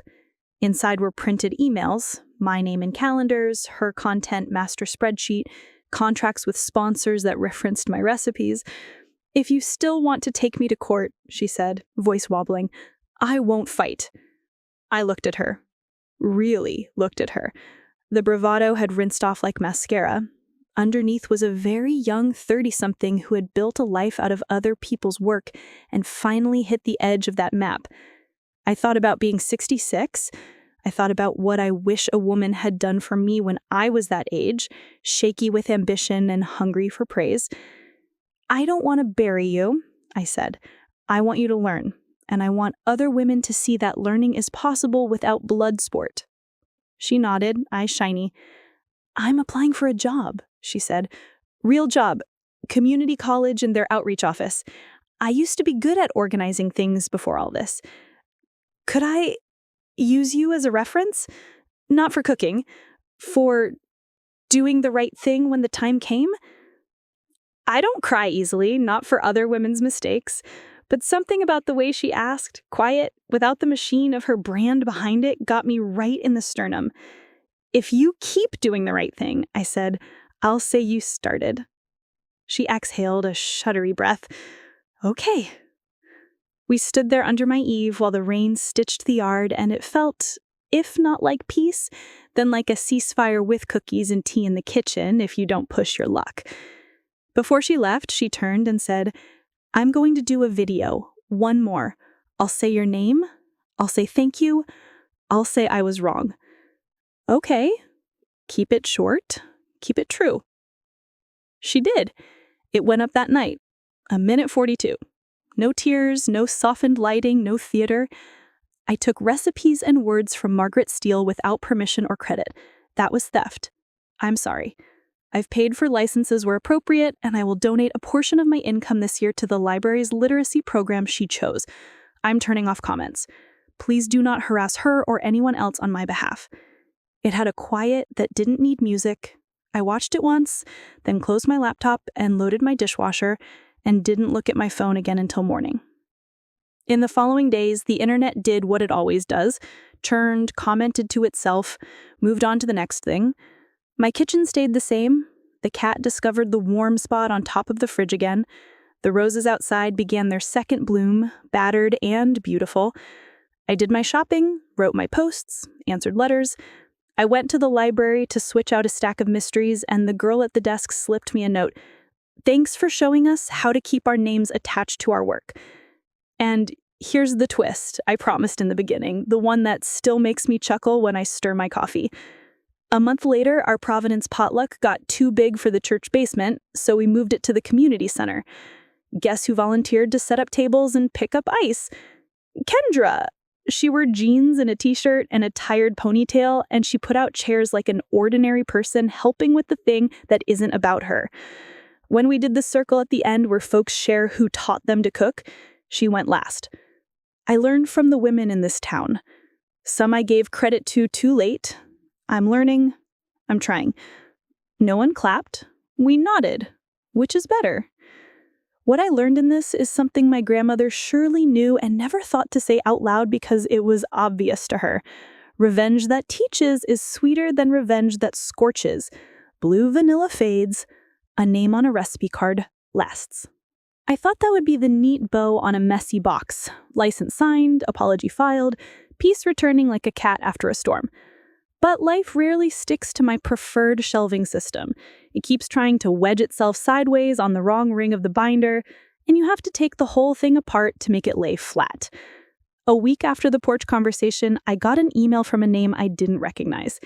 Inside were printed emails, my name in calendars, her content master spreadsheet, contracts with sponsors that referenced my recipes. "If you still want to take me to court," she said, voice wobbling, I won't fight. I looked at her. Really looked at her. The bravado had rinsed off like mascara. Underneath was a very young 30-something who had built a life out of other people's work and finally hit the edge of that map. I thought about being 66. I thought about what I wish a woman had done for me when I was that age, shaky with ambition and hungry for praise. I don't want to bury you, I said. I want you to learn, and I want other women to see that learning is possible without blood sport. She nodded, eyes shiny. I'm applying for a job, she said. Real job, community college and their outreach office. I used to be good at organizing things before all this. Could I use you as a reference? Not for cooking, for doing the right thing when the time came? I don't cry easily, not for other women's mistakes, but something about the way she asked, quiet, without the machine of her brand behind it, got me right in the sternum. If you keep doing the right thing, I said, I'll say you started. She exhaled a shuddery breath. Okay. We stood there under my eave while the rain stitched the yard, and it felt, if not like peace, then like a ceasefire with cookies and tea in the kitchen if you don't push your luck. Before she left, she turned and said, I'm going to do a video, one more. I'll say your name. I'll say thank you. I'll say I was wrong. Okay. Keep it short. Keep it true. She did. It went up that night. 1:42. No tears, no softened lighting, no theater. I took recipes and words from Margaret Steele without permission or credit. That was theft. I'm sorry. I've paid for licenses where appropriate, and I will donate a portion of my income this year to the library's literacy program she chose. I'm turning off comments. Please do not harass her or anyone else on my behalf. It had a quiet that didn't need music. I watched it once, then closed my laptop and loaded my dishwasher, and didn't look at my phone again until morning. In the following days, the internet did what it always does, churned, commented to itself, moved on to the next thing. My kitchen stayed the same. The cat discovered the warm spot on top of the fridge again. The roses outside began their second bloom, battered and beautiful. I did my shopping, wrote my posts, answered letters. I went to the library to switch out a stack of mysteries, and the girl at the desk slipped me a note. Thanks for showing us how to keep our names attached to our work. And here's the twist I promised in the beginning, the one that still makes me chuckle when I stir my coffee. A month later, our Providence potluck got too big for the church basement, so we moved it to the community center. Guess who volunteered to set up tables and pick up ice? Kendra! She wore jeans and a t-shirt and a tired ponytail, and she put out chairs like an ordinary person helping with the thing that isn't about her. When we did the circle at the end where folks share who taught them to cook, she went last. I learned from the women in this town. Some I gave credit to too late. I'm learning. I'm trying. No one clapped. We nodded. Which is better? What I learned in this is something my grandmother surely knew and never thought to say out loud because it was obvious to her. Revenge that teaches is sweeter than revenge that scorches. Blue vanilla fades. A name on a recipe card lasts. I thought that would be the neat bow on a messy box. License signed, apology filed, peace returning like a cat after a storm. But life rarely sticks to my preferred shelving system. It keeps trying to wedge itself sideways on the wrong ring of the binder, and you have to take the whole thing apart to make it lay flat. A week after the porch conversation, I got an email from a name I didn't recognize.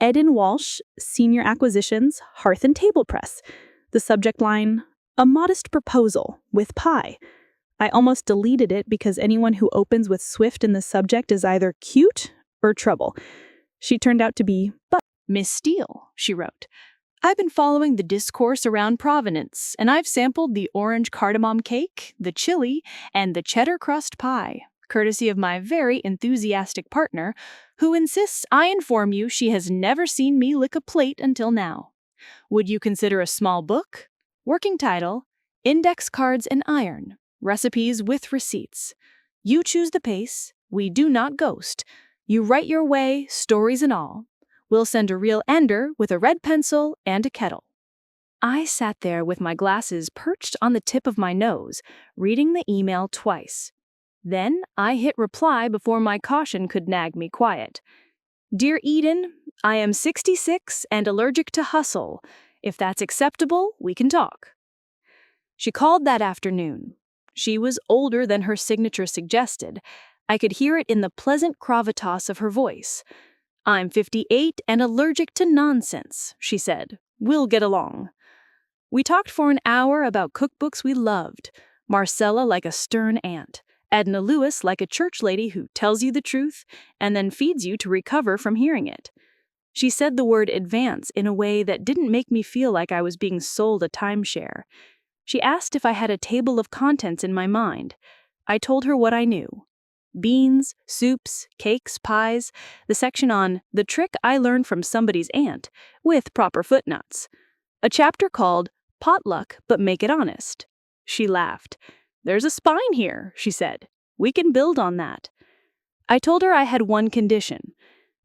Eden Walsh, Senior Acquisitions, Hearth and Table Press. The subject line, a modest proposal with pie. I almost deleted it because anyone who opens with Swift in the subject is either cute or trouble. She turned out to be, but Miss Steele, she wrote, I've been following the discourse around Providence, and I've sampled the orange cardamom cake, the chili, and the cheddar crust pie, courtesy of my very enthusiastic partner, who insists I inform you she has never seen me lick a plate until now. Would you consider a small book? Working title, Index Cards and Iron, Recipes with Receipts. You choose the pace, we do not ghost. You write your way, stories and all. We'll send a real ender with a red pencil and a kettle. I sat there with my glasses perched on the tip of my nose, reading the email twice. Then I hit reply before my caution could nag me quiet. Dear Eden, I am 66 and allergic to hustle. If that's acceptable, we can talk. She called that afternoon. She was older than her signature suggested. I could hear it in the pleasant gravitas of her voice. I'm 58 and allergic to nonsense, she said. We'll get along. We talked for an hour about cookbooks we loved. Marcella like a stern aunt. Edna Lewis like a church lady who tells you the truth and then feeds you to recover from hearing it. She said the word advance in a way that didn't make me feel like I was being sold a timeshare. She asked if I had a table of contents in my mind. I told her what I knew. Beans, soups, cakes, pies, the section on the trick I learned from somebody's aunt, with proper footnotes. A chapter called Potluck but Make It Honest. She laughed. There's a spine here, she said. We can build on that. I told her I had one condition.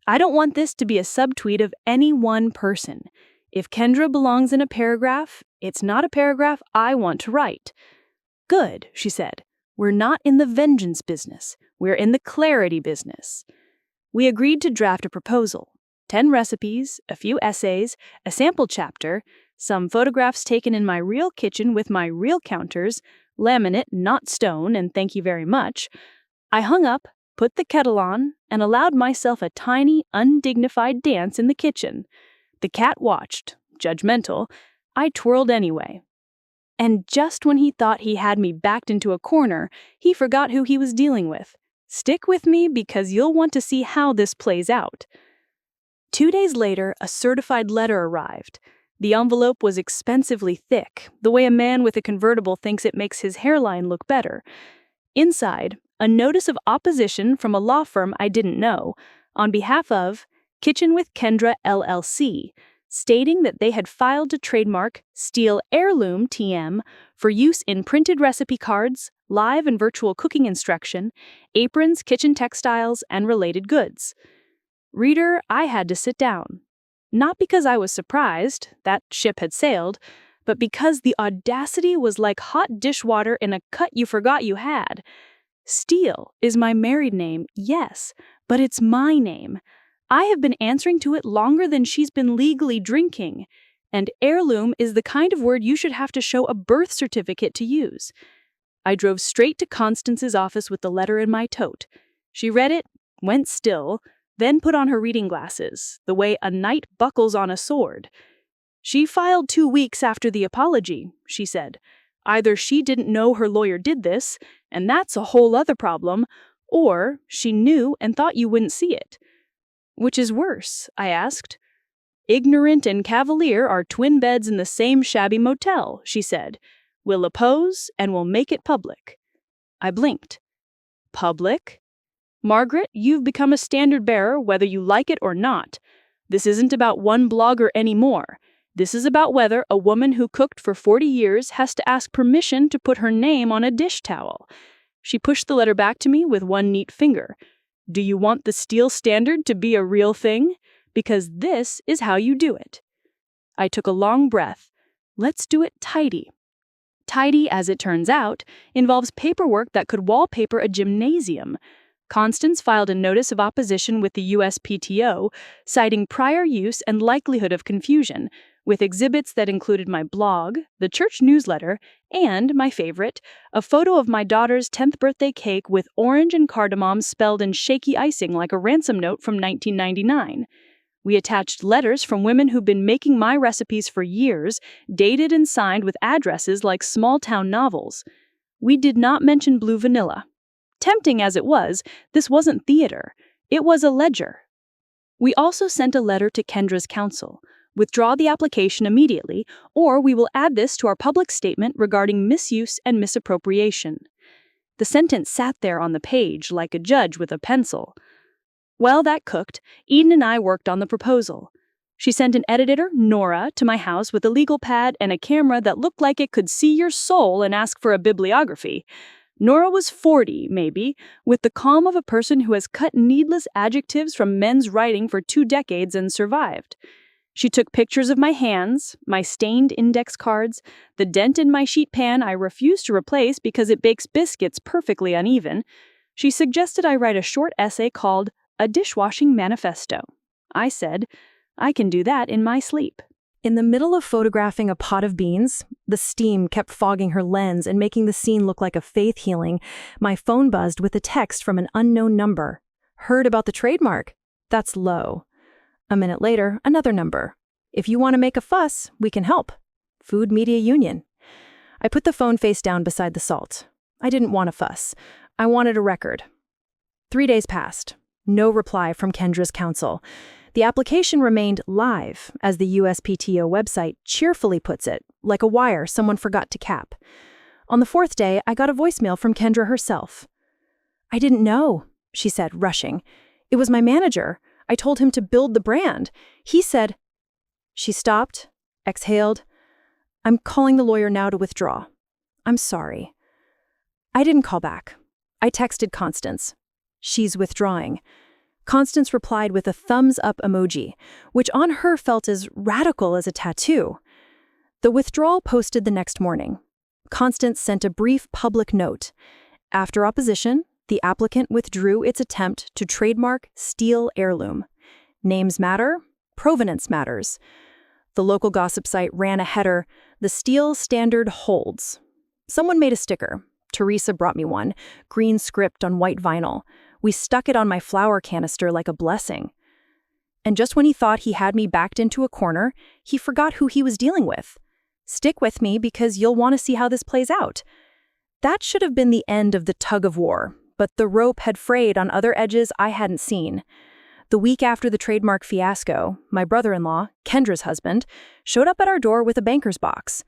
I don't want this to be a subtweet of any one person. If Kendra belongs in a paragraph, it's not a paragraph I want to write. Good, she said. We're not in the vengeance business. We're in the clarity business. We agreed to draft a proposal. 10 recipes, a few essays, a sample chapter, some photographs taken in my real kitchen with my real counters, laminate, not stone, and thank you very much. I hung up, put the kettle on, and allowed myself a tiny, undignified dance in the kitchen. The cat watched, judgmental. I twirled anyway. And just when he thought he had me backed into a corner, he forgot who he was dealing with. Stick with me because you'll want to see how this plays out. 2 days later, a certified letter arrived. The envelope was expensively thick, the way a man with a convertible thinks it makes his hairline look better. Inside, a notice of opposition from a law firm I didn't know, on behalf of Kitchen with Kendra LLC, stating that they had filed to trademark Steel Heirloom TM for use in printed recipe cards, live and virtual cooking instruction, aprons, kitchen textiles, and related goods. Reader, I had to sit down. Not because I was surprised, that ship had sailed, but because the audacity was like hot dishwater in a cut you forgot you had. Steele is my married name, yes, but it's my name. I have been answering to it longer than she's been legally drinking. And heirloom is the kind of word you should have to show a birth certificate to use. I drove straight to Constance's office with the letter in my tote. She read it, went still, then put on her reading glasses, the way a knight buckles on a sword. She filed 2 weeks after the apology, she said. Either she didn't know her lawyer did this, and that's a whole other problem, or she knew and thought you wouldn't see it. Which is worse, I asked. Ignorant and cavalier are twin beds in the same shabby motel, she said. We'll oppose and we'll make it public. I blinked. Public? Margaret, you've become a standard bearer whether you like it or not. This isn't about one blogger anymore. This is about whether a woman who cooked for 40 years has to ask permission to put her name on a dish towel. She pushed the letter back to me with one neat finger. Do you want the Steele standard to be a real thing? Because this is how you do it. I took a long breath. Let's do it tidy. Tidy, as it turns out, involves paperwork that could wallpaper a gymnasium. Constance filed a notice of opposition with the USPTO, citing prior use and likelihood of confusion, with exhibits that included my blog, the church newsletter, and, my favorite, a photo of my daughter's 10th birthday cake with orange and cardamom spelled in shaky icing like a ransom note from 1999. We attached letters from women who've been making my recipes for years, dated and signed with addresses like small-town novels. We did not mention blue vanilla. Tempting as it was, this wasn't theater. It was a ledger. We also sent a letter to Kendra's counsel. Withdraw the application immediately, or we will add this to our public statement regarding misuse and misappropriation. The sentence sat there on the page like a judge with a pencil. Well, that cooked. Eden and I worked on the proposal. She sent an editor, Nora, to my house with a legal pad and a camera that looked like it could see your soul and ask for a bibliography. Nora was 40, maybe, with the calm of a person who has cut needless adjectives from men's writing for 2 decades and survived. She took pictures of my hands, my stained index cards, the dent in my sheet pan I refuse to replace because it bakes biscuits perfectly uneven. She suggested I write a short essay called A Dishwashing Manifesto. I said, I can do that in my sleep. In the middle of photographing a pot of beans, the steam kept fogging her lens and making the scene look like a faith healing, my phone buzzed with a text from an unknown number. Heard about the trademark? That's low. A minute later, another number. If you want to make a fuss, we can help. Food Media Union. I put the phone face down beside the salt. I didn't want a fuss. I wanted a record. 3 days passed. No reply from Kendra's counsel. The application remained live, as the USPTO website cheerfully puts it, like a wire someone forgot to cap. On the 4th day, I got a voicemail from Kendra herself. I didn't know, she said, rushing. It was my manager. I told him to build the brand. He said... She stopped, exhaled. I'm calling the lawyer now to withdraw. I'm sorry. I didn't call back. I texted Constance. She's withdrawing. Constance replied with a thumbs-up emoji, which on her felt as radical as a tattoo. The withdrawal posted the next morning. Constance sent a brief public note. After opposition, the applicant withdrew its attempt to trademark steel heirloom. Names matter, provenance matters. The local gossip site ran a header, "The steel standard holds." Someone made a sticker. Teresa brought me one, green script on white vinyl. We stuck it on my flour canister like a blessing. And just when he thought he had me backed into a corner, he forgot who he was dealing with. Stick with me because you'll want to see how this plays out. That should have been the end of the tug of war, but the rope had frayed on other edges I hadn't seen. The week after the trademark fiasco, my brother-in-law, Kendra's husband, showed up at our door with a banker's box.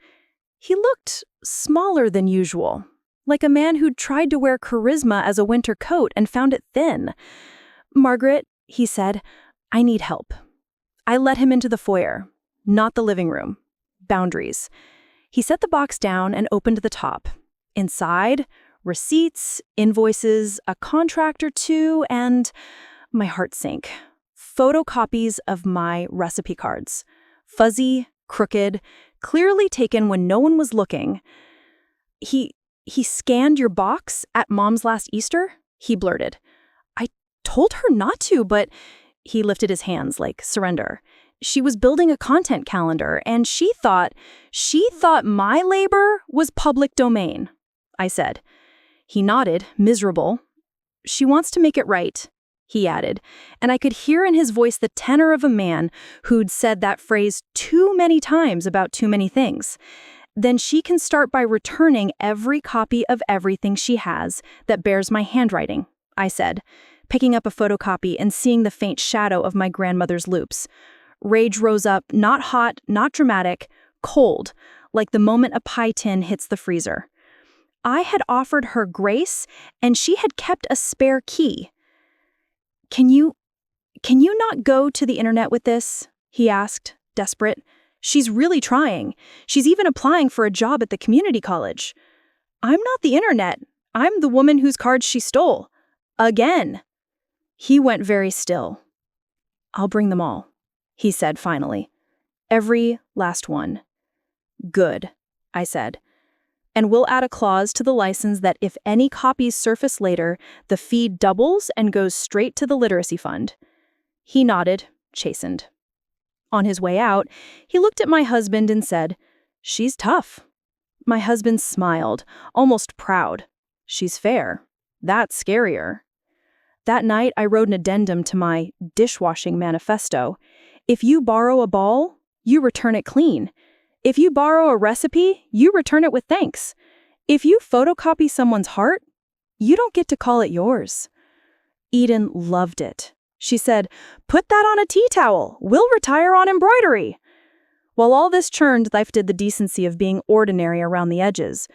He looked smaller than usual, like a man who'd tried to wear charisma as a winter coat and found it thin. "Margaret," he said, "I need help." I let him into the foyer, not the living room. Boundaries. He set the box down and opened the top. Inside, receipts, invoices, a contract or two, and my heart sank. Photocopies of my recipe cards. Fuzzy, crooked, clearly taken when no one was looking. He scanned your box at Mom's last Easter? He blurted. I told her not to, but he lifted his hands like surrender. She was building a content calendar, and she thought my labor was public domain, I said. He nodded, miserable. She wants to make it right, he added, and I could hear in his voice the tenor of a man who'd said that phrase too many times about too many things. Then she can start by returning every copy of everything she has that bears my handwriting, I said, picking up a photocopy and seeing the faint shadow of my grandmother's loops. Rage rose up, not hot, not dramatic, cold, like the moment a pie tin hits the freezer. I had offered her grace, and she had kept a spare key. Can you not go to the internet with this?" he asked, desperate. "She's really trying. She's even applying for a job at the community college." "I'm not the internet. I'm the woman whose cards she stole. Again." He went very still. "I'll bring them all," he said finally. "Every last one." "Good," I said. "And we'll add a clause to the license that if any copies surface later, the fee doubles and goes straight to the literacy fund." He nodded, chastened. On his way out, he looked at my husband and said, "She's tough." My husband smiled, almost proud. "She's fair. That's scarier." That night, I wrote an addendum to my dishwashing manifesto. If you borrow a ball, you return it clean. If you borrow a recipe, you return it with thanks. If you photocopy someone's heart, you don't get to call it yours. Eden loved it. She said, "Put that on a tea towel. We'll retire on embroidery." While all this churned, life did the decency of being ordinary around the edges.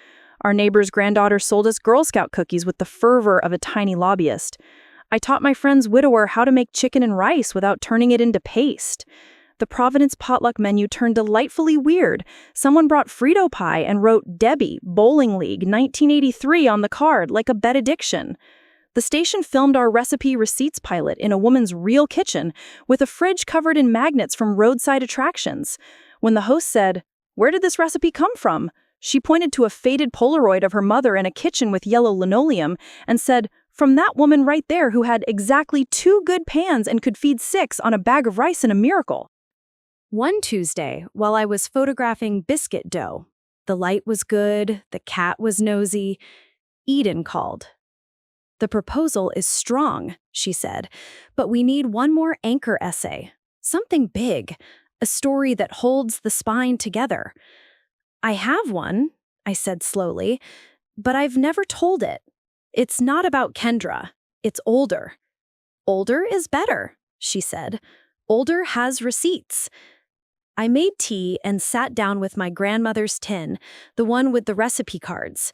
Our neighbor's granddaughter sold us Girl Scout cookies with the fervor of a tiny lobbyist. I taught my friend's widower how to make chicken and rice without turning it into paste. The Providence potluck menu turned delightfully weird. Someone brought Frito pie and wrote Debbie, Bowling League, 1983 on the card, like a benediction. The station filmed our recipe receipts pilot in a woman's real kitchen with a fridge covered in magnets from roadside attractions. When the host said, "Where did this recipe come from?" she pointed to a faded Polaroid of her mother in a kitchen with yellow linoleum and said, From that woman right there who had exactly 2 good pans and could feed 6 on a bag of rice in a miracle. One Tuesday, while I was photographing biscuit dough, the light was good, the cat was nosy, Eden called. "The proposal is strong," she said, "but we need one more anchor essay. Something big, a story that holds the spine together." "I have one," I said slowly, "but I've never told it. It's not about Kendra. It's older." "Older is better," she said. "Older has receipts." I made tea and sat down with my grandmother's tin, the one with the recipe cards.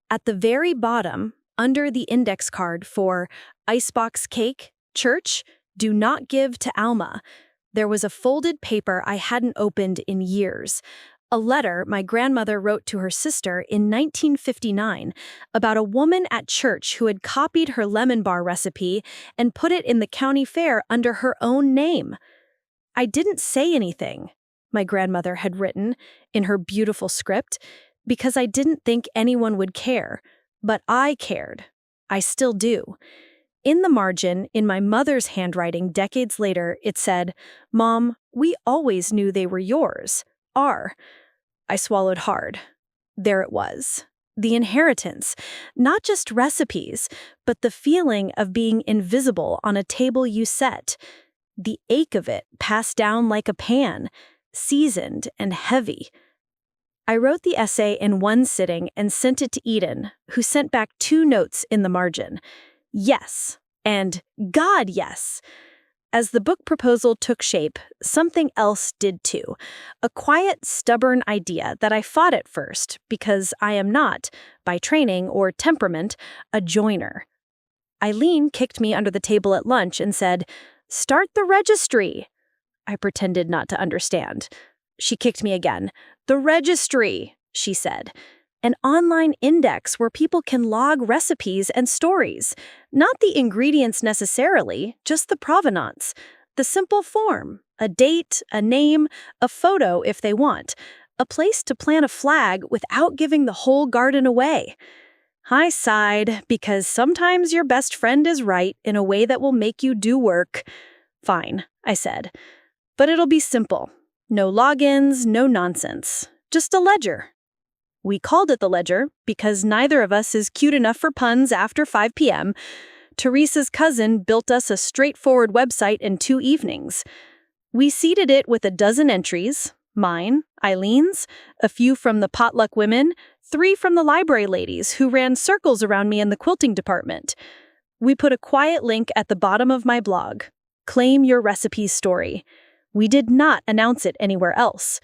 At the very bottom, under the index card for icebox cake, church, do not give to Alma, there was a folded paper I hadn't opened in years. A letter my grandmother wrote to her sister in 1959 about a woman at church who had copied her lemon bar recipe and put it in the county fair under her own name. "I didn't say anything," my grandmother had written in her beautiful script, "because I didn't think anyone would care. But I cared. I still do." In the margin, in my mother's handwriting decades later, it said, "Mom, we always knew they were yours. Are." I swallowed hard. There it was. The inheritance. Not just recipes, but the feeling of being invisible on a table you set. The ache of it passed down like a pan, seasoned and heavy. I wrote the essay in one sitting and sent it to Eden, who sent back 2 notes in the margin. Yes, and God, yes. As the book proposal took shape, something else did too. A quiet, stubborn idea that I fought at first because I am not, by training or temperament, a joiner. Eileen kicked me under the table at lunch and said, "Start the registry." I pretended not to understand. She kicked me again. "The registry," she said. "An online index where people can log recipes and stories. Not the ingredients necessarily, just the provenance. The simple form, a date, a name, a photo if they want. A place to plant a flag without giving the whole garden away." I sighed, because sometimes your best friend is right in a way that will make you do work. "Fine," I said. "But it'll be simple. No logins, no nonsense. Just a ledger." We called it the ledger because neither of us is cute enough for puns after 5 p.m. Teresa's cousin built us a straightforward website in 2 evenings. We seeded it with 12 entries, mine, Eileen's, a few from the potluck women, 3 from the library ladies who ran circles around me in the quilting department. We put a quiet link at the bottom of my blog. Claim your recipe story. We did not announce it anywhere else.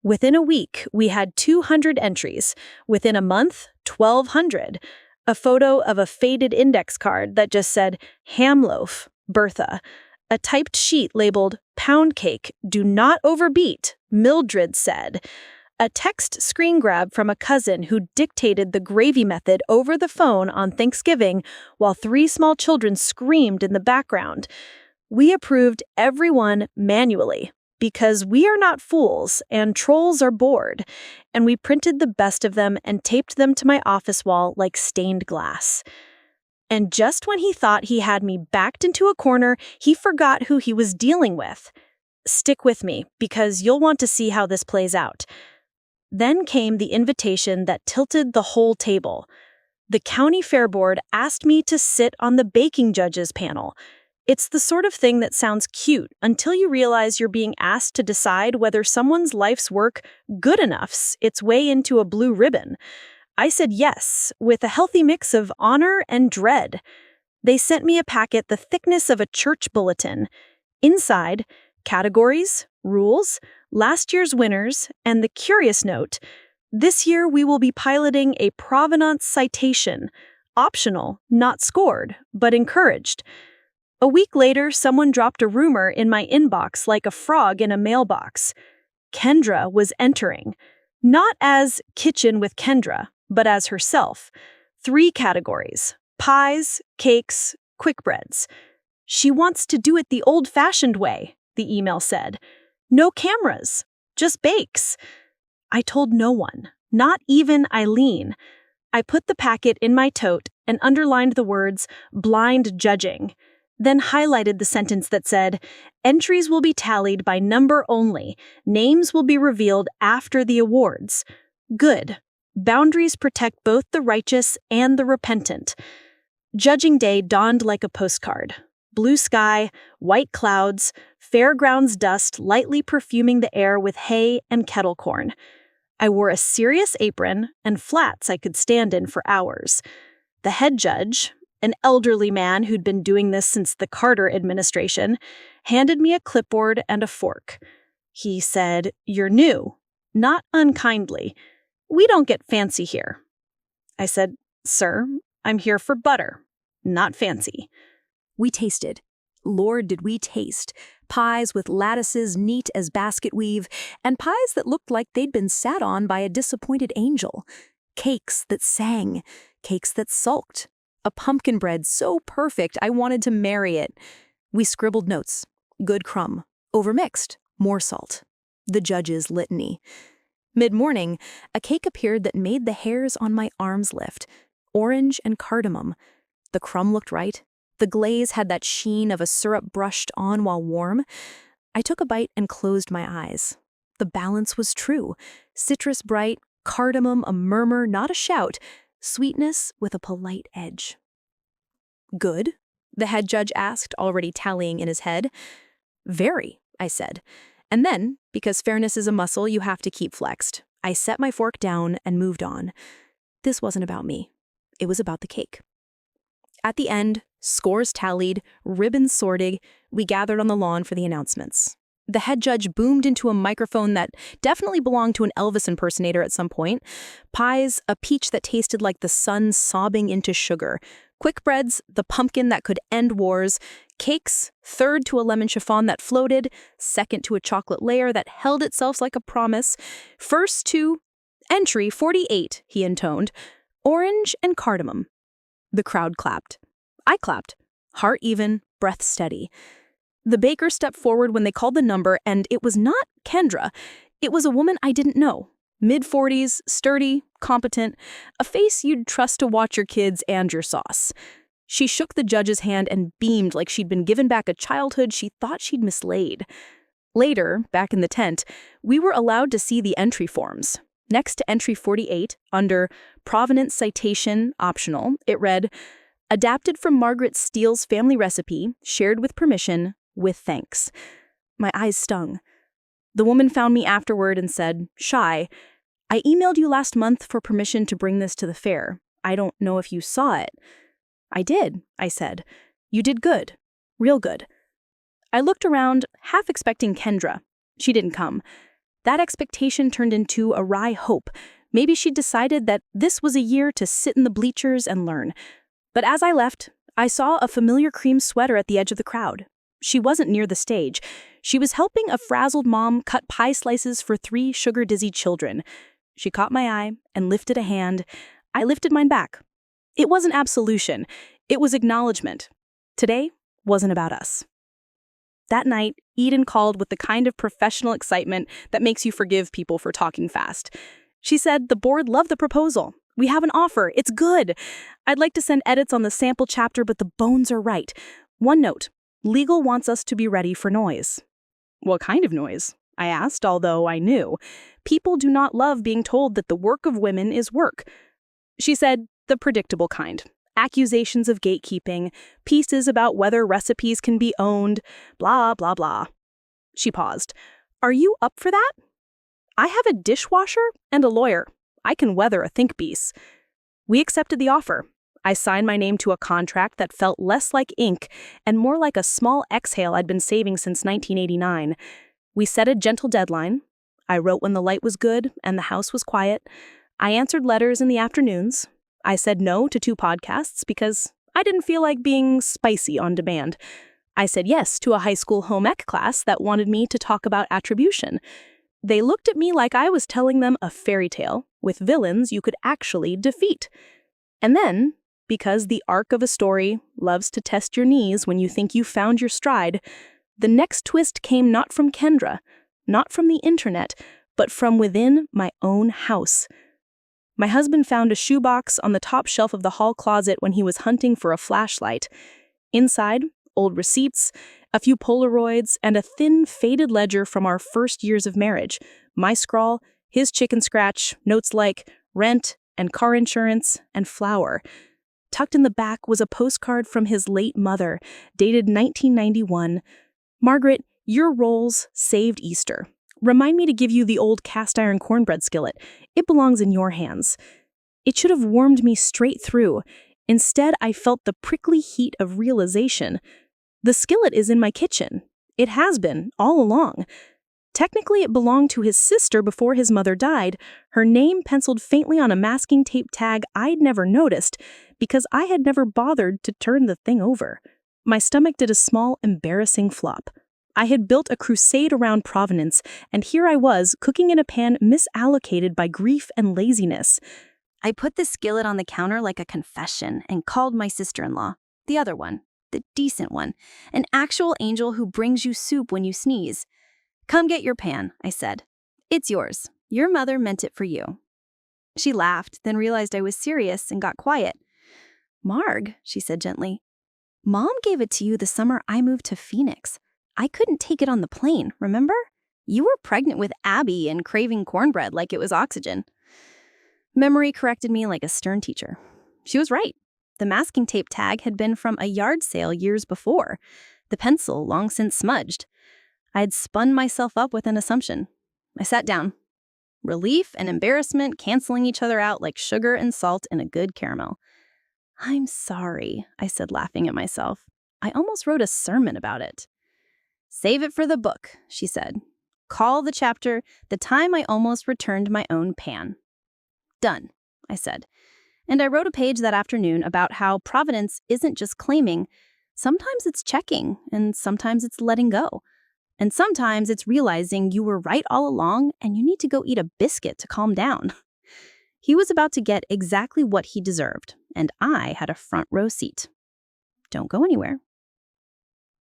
Within a week, we had 200 entries. Within a month, 1,200. A photo of a faded index card that just said, "Ham loaf, Bertha." A typed sheet labeled, "Pound cake, do not overbeat," Mildred said. A text screen grab from a cousin who dictated the gravy method over the phone on Thanksgiving while 3 small children screamed in the background. We approved everyone manually, because we are not fools and trolls are bored, and we printed the best of them and taped them to my office wall like stained glass. And just when he thought he had me backed into a corner, he forgot who he was dealing with. Stick with me, because you'll want to see how this plays out. Then came the invitation that tilted the whole table. The county fair board asked me to sit on the baking judges panel. It's the sort of thing that sounds cute until you realize you're being asked to decide whether someone's life's work good enough's its way into a blue ribbon. I said yes, with a healthy mix of honor and dread. They sent me a packet the thickness of a church bulletin. Inside, categories, rules, last year's winners, and the curious note, "This year we will be piloting a provenance citation. Optional, not scored, but encouraged." A week later, someone dropped a rumor in my inbox like a frog in a mailbox. Kendra was entering. Not as Kitchen with Kendra, but as herself. 3 categories: pies, cakes, quick breads. "She wants to do it the old-fashioned way," the email said. "No cameras, just bakes." I told no one, not even Eileen. I put the packet in my tote and underlined the words, blind judging, then highlighted the sentence that said, entries will be tallied by number only. Names will be revealed after the awards. Good. Boundaries protect both the righteous and the repentant. Judging day dawned like a postcard. Blue sky, white clouds, fairgrounds dust lightly perfuming the air with hay and kettle corn. I wore a serious apron and flats I could stand in for hours. The head judge, an elderly man who'd been doing this since the Carter administration, handed me a clipboard and a fork. He said, "You're new," not unkindly. "We don't get fancy here." I said, "Sir, I'm here for butter, not fancy." We tasted. Lord, did we taste. Pies with lattices neat as basket weave, and pies that looked like they'd been sat on by a disappointed angel. Cakes that sang, cakes that sulked. A pumpkin bread so perfect I wanted to marry it. We scribbled notes. Good crumb. Overmixed. More salt. The judge's litany. Mid-morning, a cake appeared that made the hairs on my arms lift. Orange and cardamom. The crumb looked right. The glaze had that sheen of a syrup brushed on while warm. I took a bite and closed my eyes. The balance was true. Citrus bright, cardamom a murmur, not a shout. Sweetness with a polite edge. Good? The head judge asked, already tallying in his head. Very, I said. And then, because fairness is a muscle you have to keep flexed, I set my fork down and moved on. This wasn't about me. It was about the cake. At the end, scores tallied, ribbons sorted, we gathered on the lawn for the announcements. The head judge boomed into a microphone that definitely belonged to an Elvis impersonator at some point. Pies, a peach that tasted like the sun sobbing into sugar. Quick breads, the pumpkin that could end wars. Cakes, third to a lemon chiffon that floated, second to a chocolate layer that held itself like a promise. First to entry 48, he intoned. Orange and cardamom. The crowd clapped. I clapped. Heart even, breath steady. The baker stepped forward when they called the number, and it was not Kendra. It was a woman I didn't know. Mid-40s, sturdy, competent, a face you'd trust to watch your kids and your sauce. She shook the judge's hand and beamed like she'd been given back a childhood she thought she'd mislaid. Later, back in the tent, we were allowed to see the entry forms. Next to entry 48, under Provenance Citation Optional, it read, "Adapted from Margaret Steele's family recipe, shared with permission, with thanks." My eyes stung. The woman found me afterward and said, "Shy, I emailed you last month for permission to bring this to the fair. I don't know if you saw it." "I did," I said. "You did good. Real good." I looked around, half expecting Kendra. She didn't come. That expectation turned into a wry hope. Maybe she'd decided that this was a year to sit in the bleachers and learn. But as I left, I saw a familiar cream sweater at the edge of the crowd. She wasn't near the stage. She was helping a frazzled mom cut pie slices for 3 sugar-dizzy children. She caught my eye and lifted a hand. I lifted mine back. It wasn't absolution. It was acknowledgement. Today wasn't about us. That night, Eden called with the kind of professional excitement that makes you forgive people for talking fast. She said, "The board loved the proposal. We have an offer. It's good. I'd like to send edits on the sample chapter, but the bones are right. One note, legal wants us to be ready for noise." "What kind of noise?" I asked, although I knew. People do not love being told that the work of women is work. She said, "The predictable kind. Accusations of gatekeeping, pieces about whether recipes can be owned, blah, blah, blah." She paused. "Are you up for that?" "I have a dishwasher and a lawyer. I can weather a think piece." We accepted the offer. I signed my name to a contract that felt less like ink and more like a small exhale I'd been saving since 1989. We set a gentle deadline. I wrote when the light was good and the house was quiet. I answered letters in the afternoons. I said no to 2 podcasts because I didn't feel like being spicy on demand. I said yes to a high school home ec class that wanted me to talk about attribution. They looked at me like I was telling them a fairy tale with villains you could actually defeat. And then, because the arc of a story loves to test your knees when you think you've found your stride, the next twist came not from Kendra, not from the internet, but from within my own house. My husband found a shoebox on the top shelf of the hall closet when he was hunting for a flashlight. Inside, old receipts, a few Polaroids, and a thin, faded ledger from our first years of marriage. My scrawl, his chicken scratch, notes like rent and car insurance and flour. Tucked in the back was a postcard from his late mother, dated 1991. Margaret, your rolls saved Easter. Remind me to give you the old cast iron cornbread skillet. It belongs in your hands. It should have warmed me straight through. Instead, I felt the prickly heat of realization. The skillet is in my kitchen. It has been, all along. Technically, it belonged to his sister before his mother died, her name penciled faintly on a masking tape tag I'd never noticed because I had never bothered to turn the thing over. My stomach did a small, embarrassing flop. I had built a crusade around provenance, and here I was, cooking in a pan misallocated by grief and laziness. I put the skillet on the counter like a confession and called my sister-in-law, the other one, the decent one, an actual angel who brings you soup when you sneeze. "Come get your pan," I said. "It's yours. Your mother meant it for you." She laughed, then realized I was serious and got quiet. "Marg," she said gently, "Mom gave it to you the summer I moved to Phoenix. I couldn't take it on the plane, remember? You were pregnant with Abby and craving cornbread like it was oxygen." Memory corrected me like a stern teacher. She was right. The masking tape tag had been from a yard sale years before, the pencil long since smudged. I had spun myself up with an assumption. I sat down. Relief and embarrassment canceling each other out like sugar and salt in a good caramel. "I'm sorry," I said, laughing at myself. "I almost wrote a sermon about it." "Save it for the book," she said. "Call the chapter, 'The Time I Almost Returned My Own Pan.'" "Done," I said. And I wrote a page that afternoon about how providence isn't just claiming. Sometimes it's checking, and sometimes it's letting go. And sometimes it's realizing you were right all along and you need to go eat a biscuit to calm down. He was about to get exactly what he deserved, and I had a front row seat. Don't go anywhere.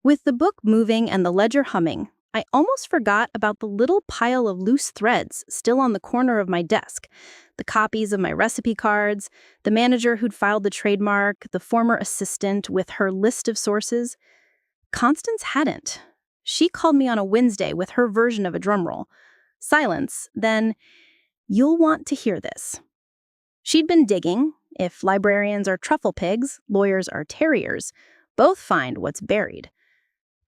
With the book moving and the ledger humming, I almost forgot about the little pile of loose threads still on the corner of my desk. The copies of my recipe cards, the manager who'd filed the trademark, the former assistant with her list of sources. Constance hadn't. She called me on a Wednesday with her version of a drum roll. Silence, then, "You'll want to hear this." She'd been digging. If librarians are truffle pigs, lawyers are terriers. Both find what's buried.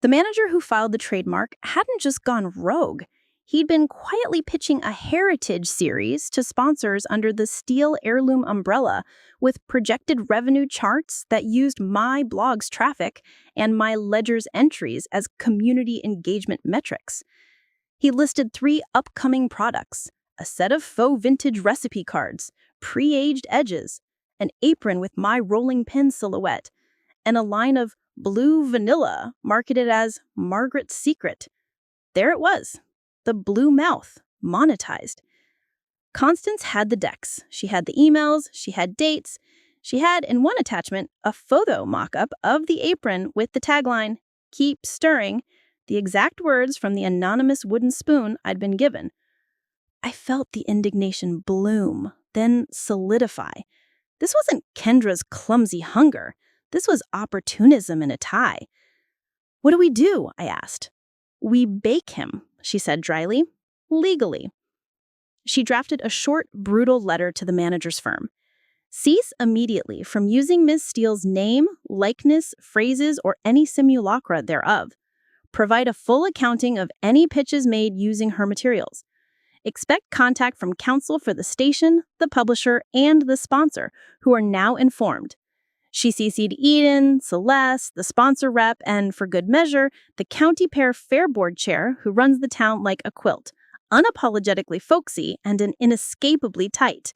The manager who filed the trademark hadn't just gone rogue. He'd been quietly pitching a heritage series to sponsors under the Steel Heirloom umbrella with projected revenue charts that used my blog's traffic and my ledger's entries as community engagement metrics. He listed 3 upcoming products: a set of faux vintage recipe cards, pre-aged edges, an apron with my rolling pin silhouette, and a line of blue vanilla marketed as Margaret's Secret. There it was. The blue mouth, monetized. Constance had the decks. She had the emails. She had dates. She had, in one attachment, a photo mock-up of the apron with the tagline, "Keep stirring," the exact words from the anonymous wooden spoon I'd been given. I felt the indignation bloom, then solidify. This wasn't Kendra's clumsy hunger. This was opportunism in a tie. "What do we do?" I asked. "We bake him," she said dryly. "Legally." She drafted a short, brutal letter to the manager's firm. "Cease immediately from using Ms. Steele's name, likeness, phrases, or any simulacra thereof. Provide a full accounting of any pitches made using her materials. Expect contact from counsel for the station, the publisher, and the sponsor, who are now informed." She CC'd Eden, Celeste, the sponsor rep, and, for good measure, the county fair board chair who runs the town like a quilt, unapologetically folksy and inescapably tight.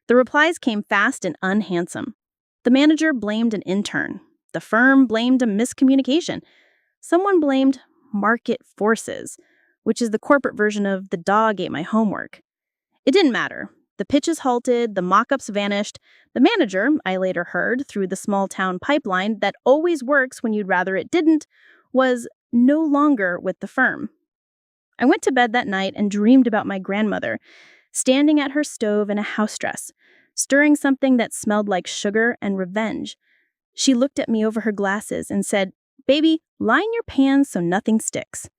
The replies came fast and unhandsome. The manager blamed an intern. The firm blamed a miscommunication. Someone blamed market forces, which is the corporate version of "the dog ate my homework." It didn't matter. The pitches halted, the mock-ups vanished. The manager, I later heard through the small-town pipeline that always works when you'd rather it didn't, was no longer with the firm. I went to bed that night and dreamed about my grandmother, standing at her stove in a house dress, stirring something that smelled like sugar and revenge. She looked at me over her glasses and said, "Baby, line your pans so nothing sticks."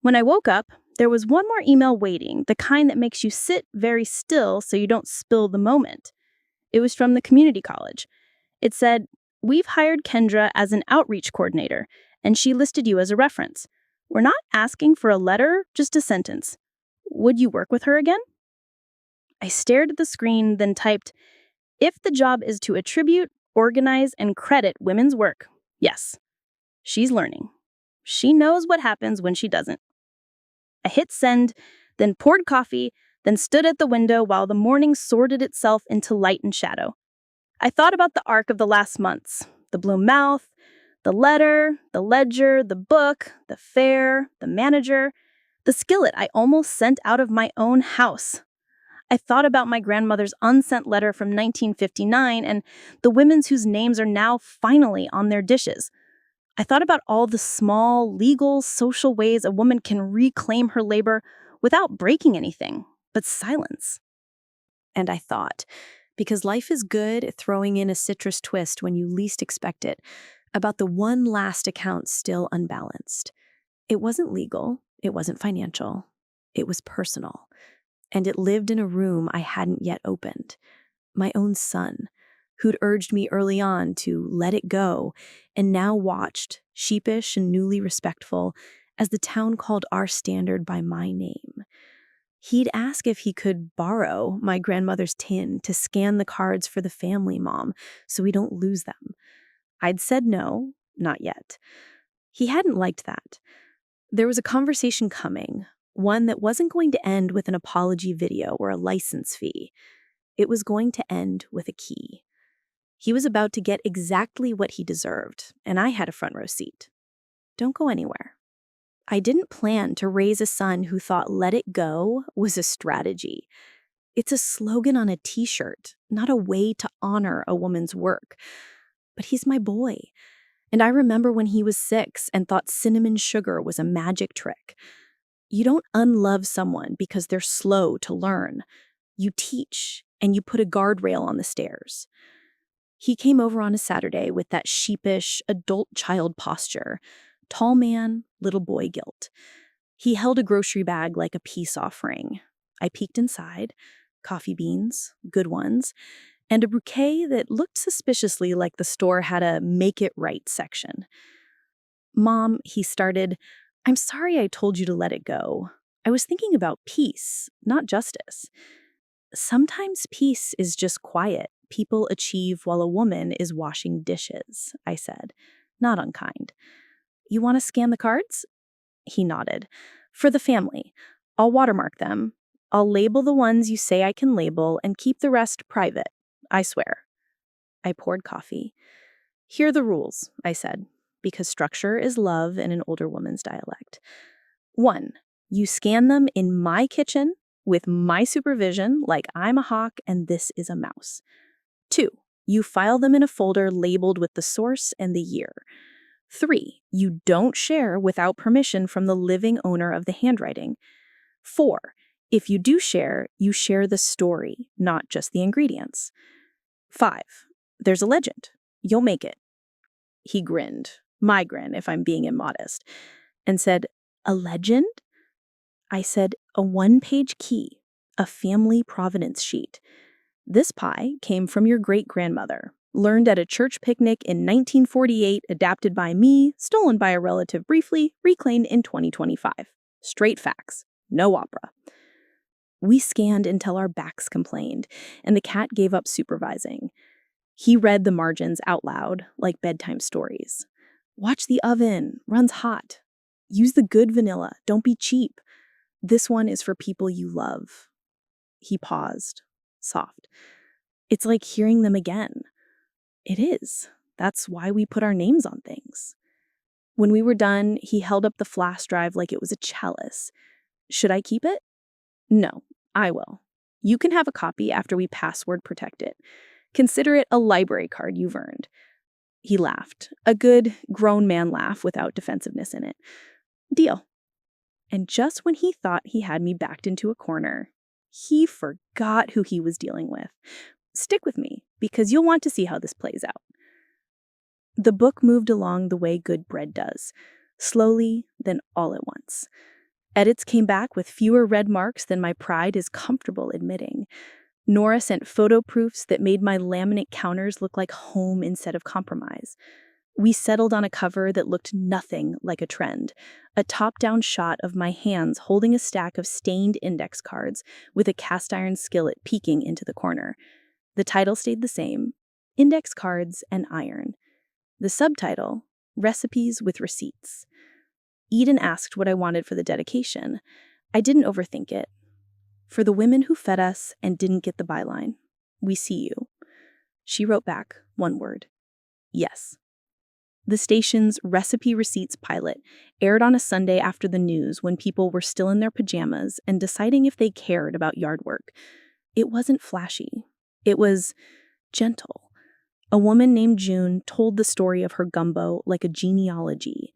When I woke up, there was one more email waiting, the kind that makes you sit very still so you don't spill the moment. It was from the community college. It said, "We've hired Kendra as an outreach coordinator, and she listed you as a reference. We're not asking for a letter, just a sentence. Would you work with her again?" I stared at the screen, then typed, "If the job is to attribute, organize, and credit women's work, yes." She's learning. She knows what happens when she doesn't. I hit send, then poured coffee, then stood at the window while the morning sorted itself into light and shadow. I thought about the arc of the last months, the blue mouth, the letter, the ledger, the book, the fair, the manager, the skillet I almost sent out of my own house. I thought about my grandmother's unsent letter from 1959 and the women's whose names are now finally on their dishes. I thought about all the small, legal, social ways a woman can reclaim her labor without breaking anything, but silence. And I thought, because life is good at throwing in a citrus twist when you least expect it, about the one last account still unbalanced. It wasn't legal, it wasn't financial, it was personal. And it lived in a room I hadn't yet opened. My own son, who'd urged me early on to let it go, and now watched, sheepish and newly respectful, as the town called our standard by my name. He'd ask if he could borrow my grandmother's tin to scan the cards for the family mom so we don't lose them. I'd said no, not yet. He hadn't liked that. There was a conversation coming, one that wasn't going to end with an apology video or a license fee. It was going to end with a key. He was about to get exactly what he deserved, and I had a front row seat. Don't go anywhere. I didn't plan to raise a son who thought "let it go" was a strategy. It's a slogan on a t-shirt, not a way to honor a woman's work. But he's my boy. And I remember when he was 6 and thought cinnamon sugar was a magic trick. You don't unlove someone because they're slow to learn. You teach, and you put a guardrail on the stairs. He came over on a Saturday with that sheepish, adult-child posture. Tall man, little boy guilt. He held a grocery bag like a peace offering. I peeked inside. Coffee beans, good ones, and a bouquet that looked suspiciously like the store had a make it right section. "Mom," he started, "I'm sorry I told you to let it go. I was thinking about peace, not justice. Sometimes peace is just quiet people achieve while a woman is washing dishes," I said, not unkind. "You want to scan the cards?" He nodded. "For the family. I'll watermark them. I'll label the ones you say I can label and keep the rest private. I swear." I poured coffee. "Here are the rules," I said, because structure is love in an older woman's dialect. 1, you scan them in my kitchen with my supervision, like I'm a hawk and this is a mouse. 2, you file them in a folder labeled with the source and the year. 3, you don't share without permission from the living owner of the handwriting. 4, if you do share, you share the story, not just the ingredients. 5, there's a legend. You'll make it. He grinned, my grin if I'm being immodest, and said, "A legend?" I said, "A 1-page key, a family provenance sheet. This pie came from your great-grandmother. Learned at a church picnic in 1948, adapted by me, stolen by a relative briefly, reclaimed in 2025. Straight facts, no opera." We scanned until our backs complained, and the cat gave up supervising. He read the margins out loud, like bedtime stories. "Watch the oven, runs hot. Use the good vanilla, don't be cheap. This one is for people you love." He paused, soft. "It's like hearing them again." It is. That's why we put our names on things. When we were done, he held up the flash drive like it was a chalice. "Should I keep it?" "No, I will. You can have a copy after we password protect it. Consider it a library card you've earned." He laughed, a good, grown man laugh without defensiveness in it. "Deal." And just when he thought he had me backed into a corner, He forgot who he was dealing with. Stick with me, because you'll want to see how this plays out. The book moved along the way good bread does, slowly, then all at once. Edits came back with fewer red marks than my pride is comfortable admitting. Nora sent photo proofs that made my laminate counters look like home instead of compromise. We settled on a cover that looked nothing like a trend, a top-down shot of my hands holding a stack of stained index cards with a cast-iron skillet peeking into the corner. The title stayed the same, Index Cards and Iron. The subtitle, Recipes with Receipts. Eden asked what I wanted for the dedication. I didn't overthink it. For the women who fed us and didn't get the byline, we see you. She wrote back one word, yes. The station's Recipe Receipts pilot aired on a Sunday after the news when people were still in their pajamas and deciding if they cared about yard work. It wasn't flashy. It was gentle. A woman named June told the story of her gumbo like a genealogy,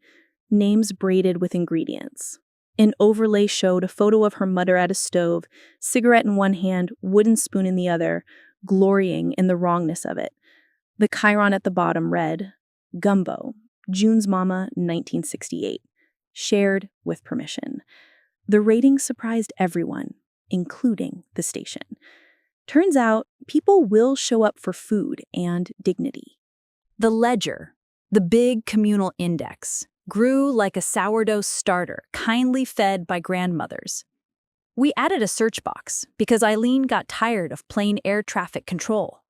names braided with ingredients. An overlay showed a photo of her mother at a stove, cigarette in one hand, wooden spoon in the other, glorying in the wrongness of it. The chyron at the bottom read, Gumbo, June's Mama, 1968. Shared with permission. The rating surprised everyone, including the station. Turns out, people will show up for food and dignity. The ledger, the big communal index, grew like a sourdough starter, kindly fed by grandmothers. We added a search box because Eileen got tired of plain air traffic control.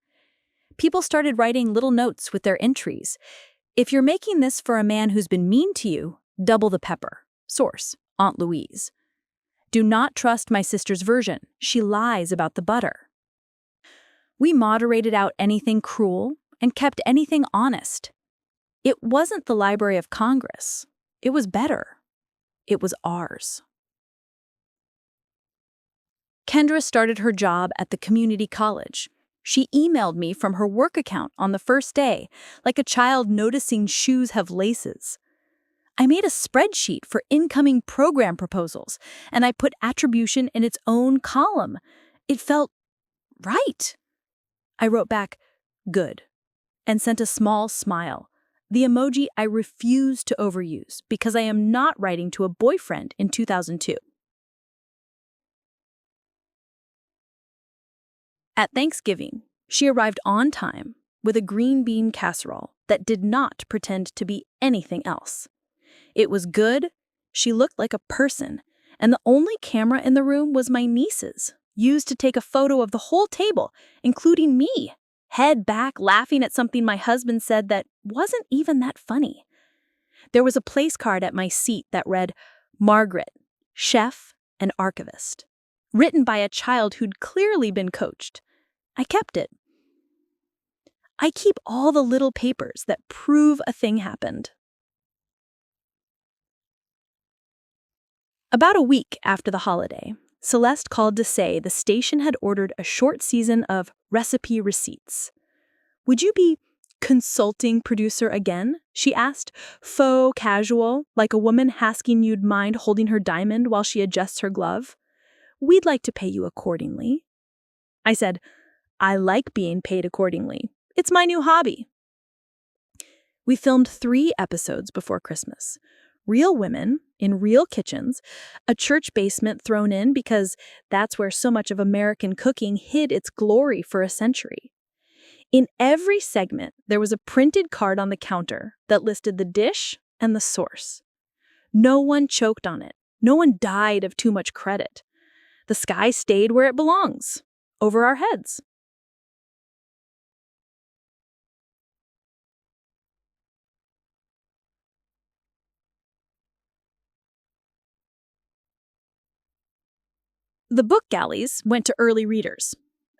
People started writing little notes with their entries. If you're making this for a man who's been mean to you, double the pepper. Source, Aunt Louise. Do not trust my sister's version. She lies about the butter. We moderated out anything cruel and kept anything honest. It wasn't the Library of Congress. It was better. It was ours. Kendra started her job at the community college. She emailed me from her work account on the first day, like a child noticing shoes have laces. I made a spreadsheet for incoming program proposals, and I put attribution in its own column. It felt right. I wrote back, good, and sent a small smile, the emoji I refuse to overuse because I am not writing to a boyfriend in 2002. At Thanksgiving, she arrived on time with a green bean casserole that did not pretend to be anything else. It was good, she looked like a person, and the only camera in the room was my niece's, used to take a photo of the whole table, including me, head back laughing at something my husband said that wasn't even that funny. There was a place card at my seat that read, Margaret, chef and archivist, written by a child who'd clearly been coached. I kept it. I keep all the little papers that prove a thing happened. About a week after the holiday, Celeste called to say the station had ordered a short season of Recipe Receipts. Would you be consulting producer again? She asked, faux casual, like a woman asking you'd mind holding her diamond while she adjusts her glove. We'd like to pay you accordingly. I said, I like being paid accordingly. It's my new hobby. We filmed 3 episodes before Christmas. Real women in real kitchens, a church basement thrown in because that's where so much of American cooking hid its glory for a century. In every segment, there was a printed card on the counter that listed the dish and the source. No one choked on it. No one died of too much credit. The sky stayed where it belongs, over our heads. The book galleys went to early readers.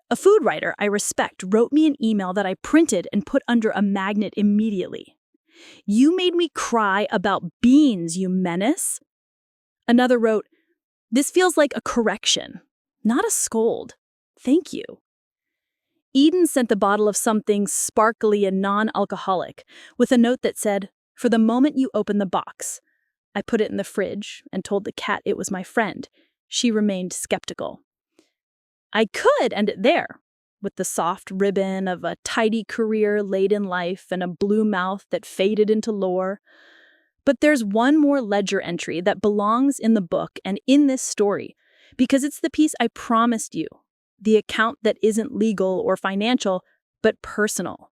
A food writer I respect wrote me an email that I printed and put under a magnet immediately. You made me cry about beans, you menace. Another wrote, this feels like a correction, not a scold. Thank you. Eden sent the bottle of something sparkly and non-alcoholic with a note that said, for the moment you open the box. I put it in the fridge and told the cat it was my friend. She remained skeptical. I could end it there, with the soft ribbon of a tidy career late in life and a blue mouth that faded into lore. But there's one more ledger entry that belongs in the book and in this story, because it's the piece I promised you, the account that isn't legal or financial, but personal.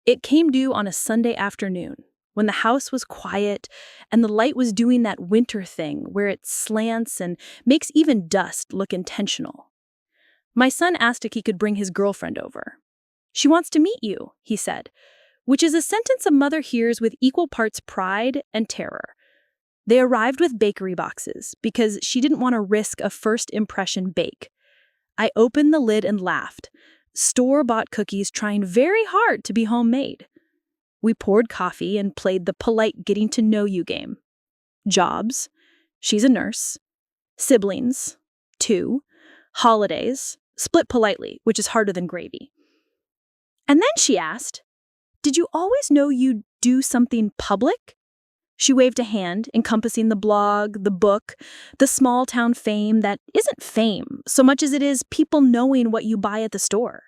It came due on a Sunday afternoon, when the house was quiet and the light was doing that winter thing where it slants and makes even dust look intentional. My son asked if he could bring his girlfriend over. "She wants to meet you," he said, which is a sentence a mother hears with equal parts pride and terror. They arrived with bakery boxes because she didn't want to risk a first impression bake. I opened the lid and laughed. Store-bought cookies trying very hard to be homemade. We poured coffee and played the polite getting to know you game. Jobs. She's a nurse. Siblings. 2. Holidays. Split politely, which is harder than gravy. And then she asked, "Did you always know you'd do something public?" She waved a hand, encompassing the blog, the book, the small-town fame that isn't fame so much as it is people knowing what you buy at the store.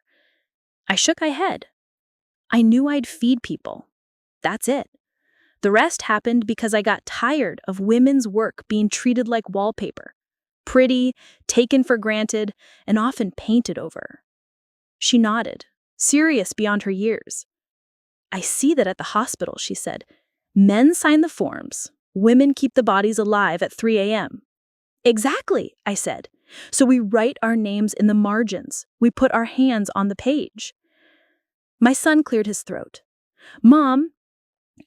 I shook my head. I knew I'd feed people. That's it. The rest happened because I got tired of women's work being treated like wallpaper. Pretty, taken for granted, and often painted over. She nodded, serious beyond her years. "I see that at the hospital," she said. "Men sign the forms. Women keep the bodies alive at 3 a.m. "Exactly," I said. "So we write our names in the margins. We put our hands on the page." My son cleared his throat. "Mom,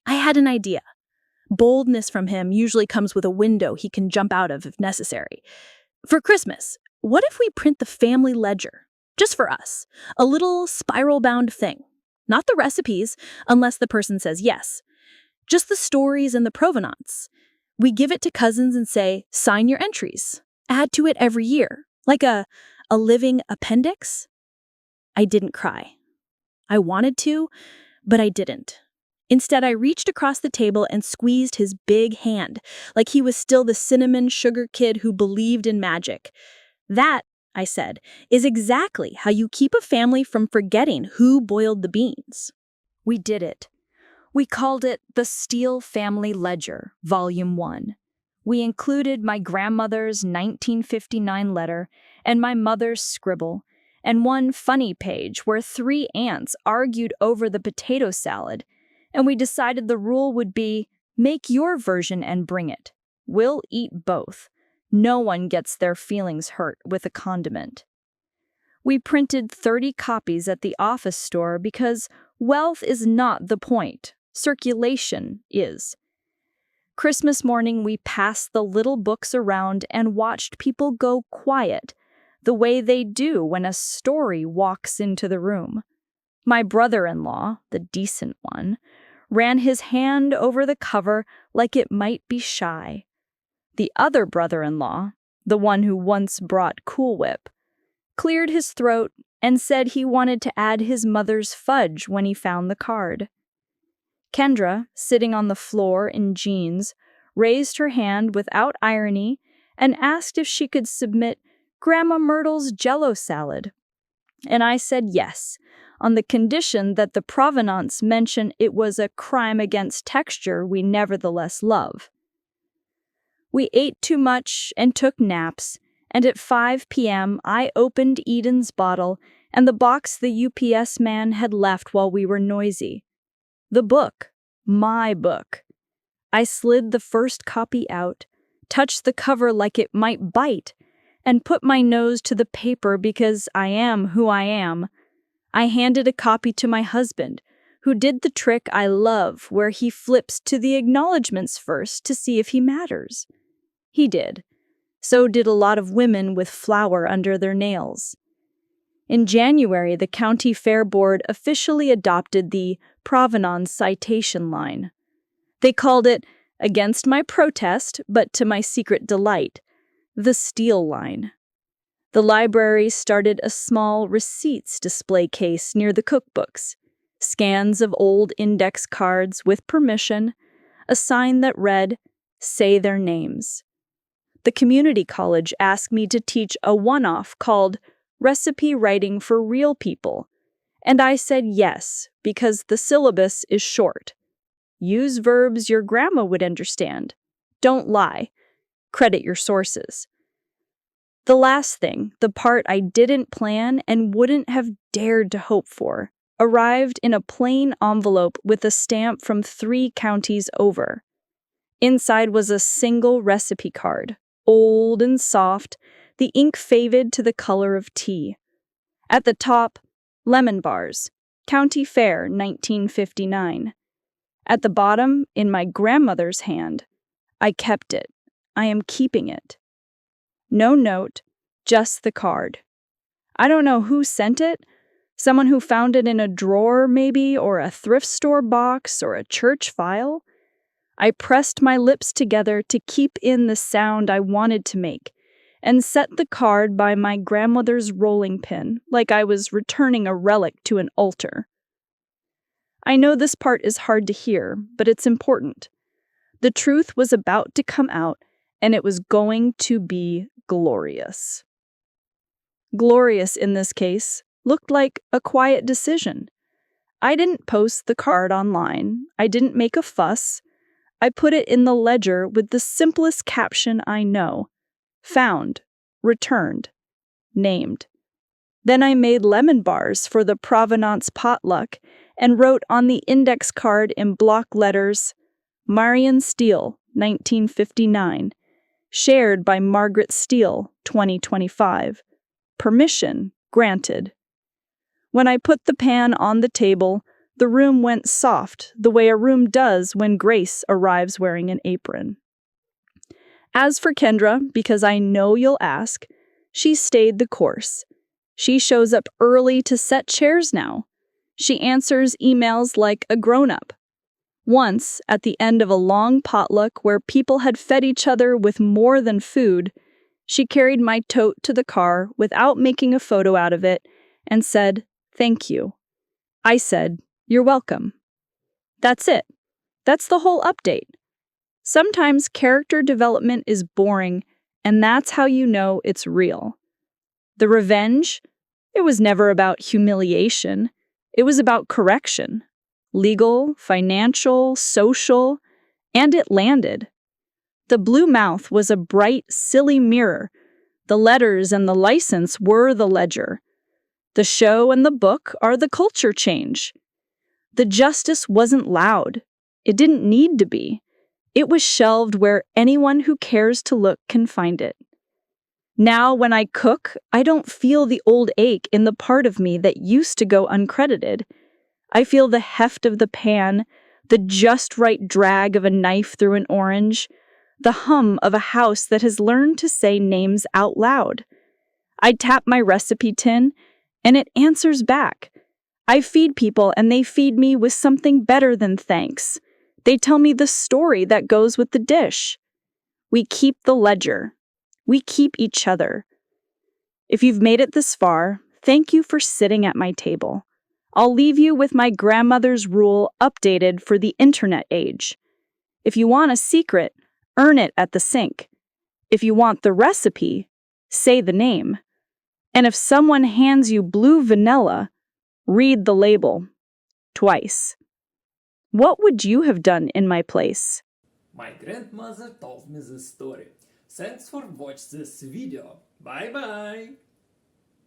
I had an idea." Boldness from him usually comes with a window he can jump out of if necessary. "For Christmas, what if we print the family ledger? Just for us. A little spiral-bound thing. Not the recipes, unless the person says yes. Just the stories and the provenance. We give it to cousins and say, sign your entries. Add to it every year. Like a living appendix." I didn't cry. I wanted to, but I didn't. Instead, I reached across the table and squeezed his big hand, like he was still the cinnamon sugar kid who believed in magic. "That," I said, "is exactly how you keep a family from forgetting who boiled the beans." We did it. We called it the Steele Family Ledger, Volume 1. We included my grandmother's 1959 letter and my mother's scribble, and one funny page where 3 aunts argued over the potato salad, and we decided the rule would be, make your version and bring it. We'll eat both. No one gets their feelings hurt with a condiment. We printed 30 copies at the office store because wealth is not the point. Circulation is. Christmas morning, we passed the little books around and watched people go quiet, the way they do when a story walks into the room. My brother-in-law, the decent one, ran his hand over the cover like it might be shy. The other brother-in-law, the one who once brought Cool Whip, cleared his throat and said he wanted to add his mother's fudge when he found the card. Kendra, sitting on the floor in jeans, raised her hand without irony and asked if she could submit Grandma Myrtle's Jell-O salad. And I said yes, on the condition that the provenance mentioned it was a crime against texture we nevertheless love. We ate too much and took naps, and at 5 p.m. I opened Eden's bottle and the box the UPS man had left while we were noisy. The book. My book. I slid the first copy out, touched the cover like it might bite, and put my nose to the paper because I am who I am. I handed a copy to my husband, who did the trick I love where he flips to the acknowledgments first to see if he matters. He did. So did a lot of women with flour under their nails. In January, the County Fair Board officially adopted the provenance citation line. They called it, against my protest, but to my secret delight, the Steele line. The library started a small receipts display case near the cookbooks, scans of old index cards with permission, a sign that read, "Say their names." The community college asked me to teach a one-off called recipe writing for real people. And I said yes, because the syllabus is short. Use verbs your grandma would understand. Don't lie. Credit your sources. The last thing, the part I didn't plan and wouldn't have dared to hope for, arrived in a plain envelope with a stamp from 3 counties over. Inside was a single recipe card, old and soft, the ink faded to the color of tea. At the top, lemon bars, County Fair, 1959. At the bottom, in my grandmother's hand, I kept it. I am keeping it. No note, just the card. I don't know who sent it. Someone who found it in a drawer, maybe, or a thrift store box, or a church file. I pressed my lips together to keep in the sound I wanted to make, and set the card by my grandmother's rolling pin, like I was returning a relic to an altar. I know this part is hard to hear, but it's important. The truth was about to come out, and it was going to be glorious. Glorious in this case looked like a quiet decision. I didn't post the card online. I didn't make a fuss. I put it in the ledger with the simplest caption I know. Found, returned, named. Then I made lemon bars for the provenance potluck and wrote on the index card in block letters, Marion Steele, 1959. Shared by Margaret Steele, 2025. Permission granted. When I put the pan on the table, the room went soft, the way a room does when Grace arrives wearing an apron. As for Kendra, because I know you'll ask, she stayed the course. She shows up early to set chairs now. She answers emails like a grown-up. Once, at the end of a long potluck where people had fed each other with more than food, she carried my tote to the car without making a photo out of it and said, "Thank you." I said, "You're welcome." That's it. That's the whole update. Sometimes character development is boring, and that's how you know it's real. The revenge? It was never about humiliation. It was about correction. Legal, financial, social, and it landed. The blue mouth was a bright, silly mirror. The letters and the license were the ledger. The show and the book are the culture change. The justice wasn't loud. It didn't need to be. It was shelved where anyone who cares to look can find it. Now, when I cook, I don't feel the old ache in the part of me that used to go uncredited. I feel the heft of the pan, the just right drag of a knife through an orange, the hum of a house that has learned to say names out loud. I tap my recipe tin, and it answers back. I feed people, and they feed me with something better than thanks. They tell me the story that goes with the dish. We keep the ledger. We keep each other. If you've made it this far, thank you for sitting at my table. I'll leave you with my grandmother's rule updated for the internet age. If you want a secret, earn it at the sink. If you want the recipe, say the name. And if someone hands you blue vanilla, read the label. Twice. What would you have done in my place? My grandmother told me this story. Thanks for watching this video. Bye bye!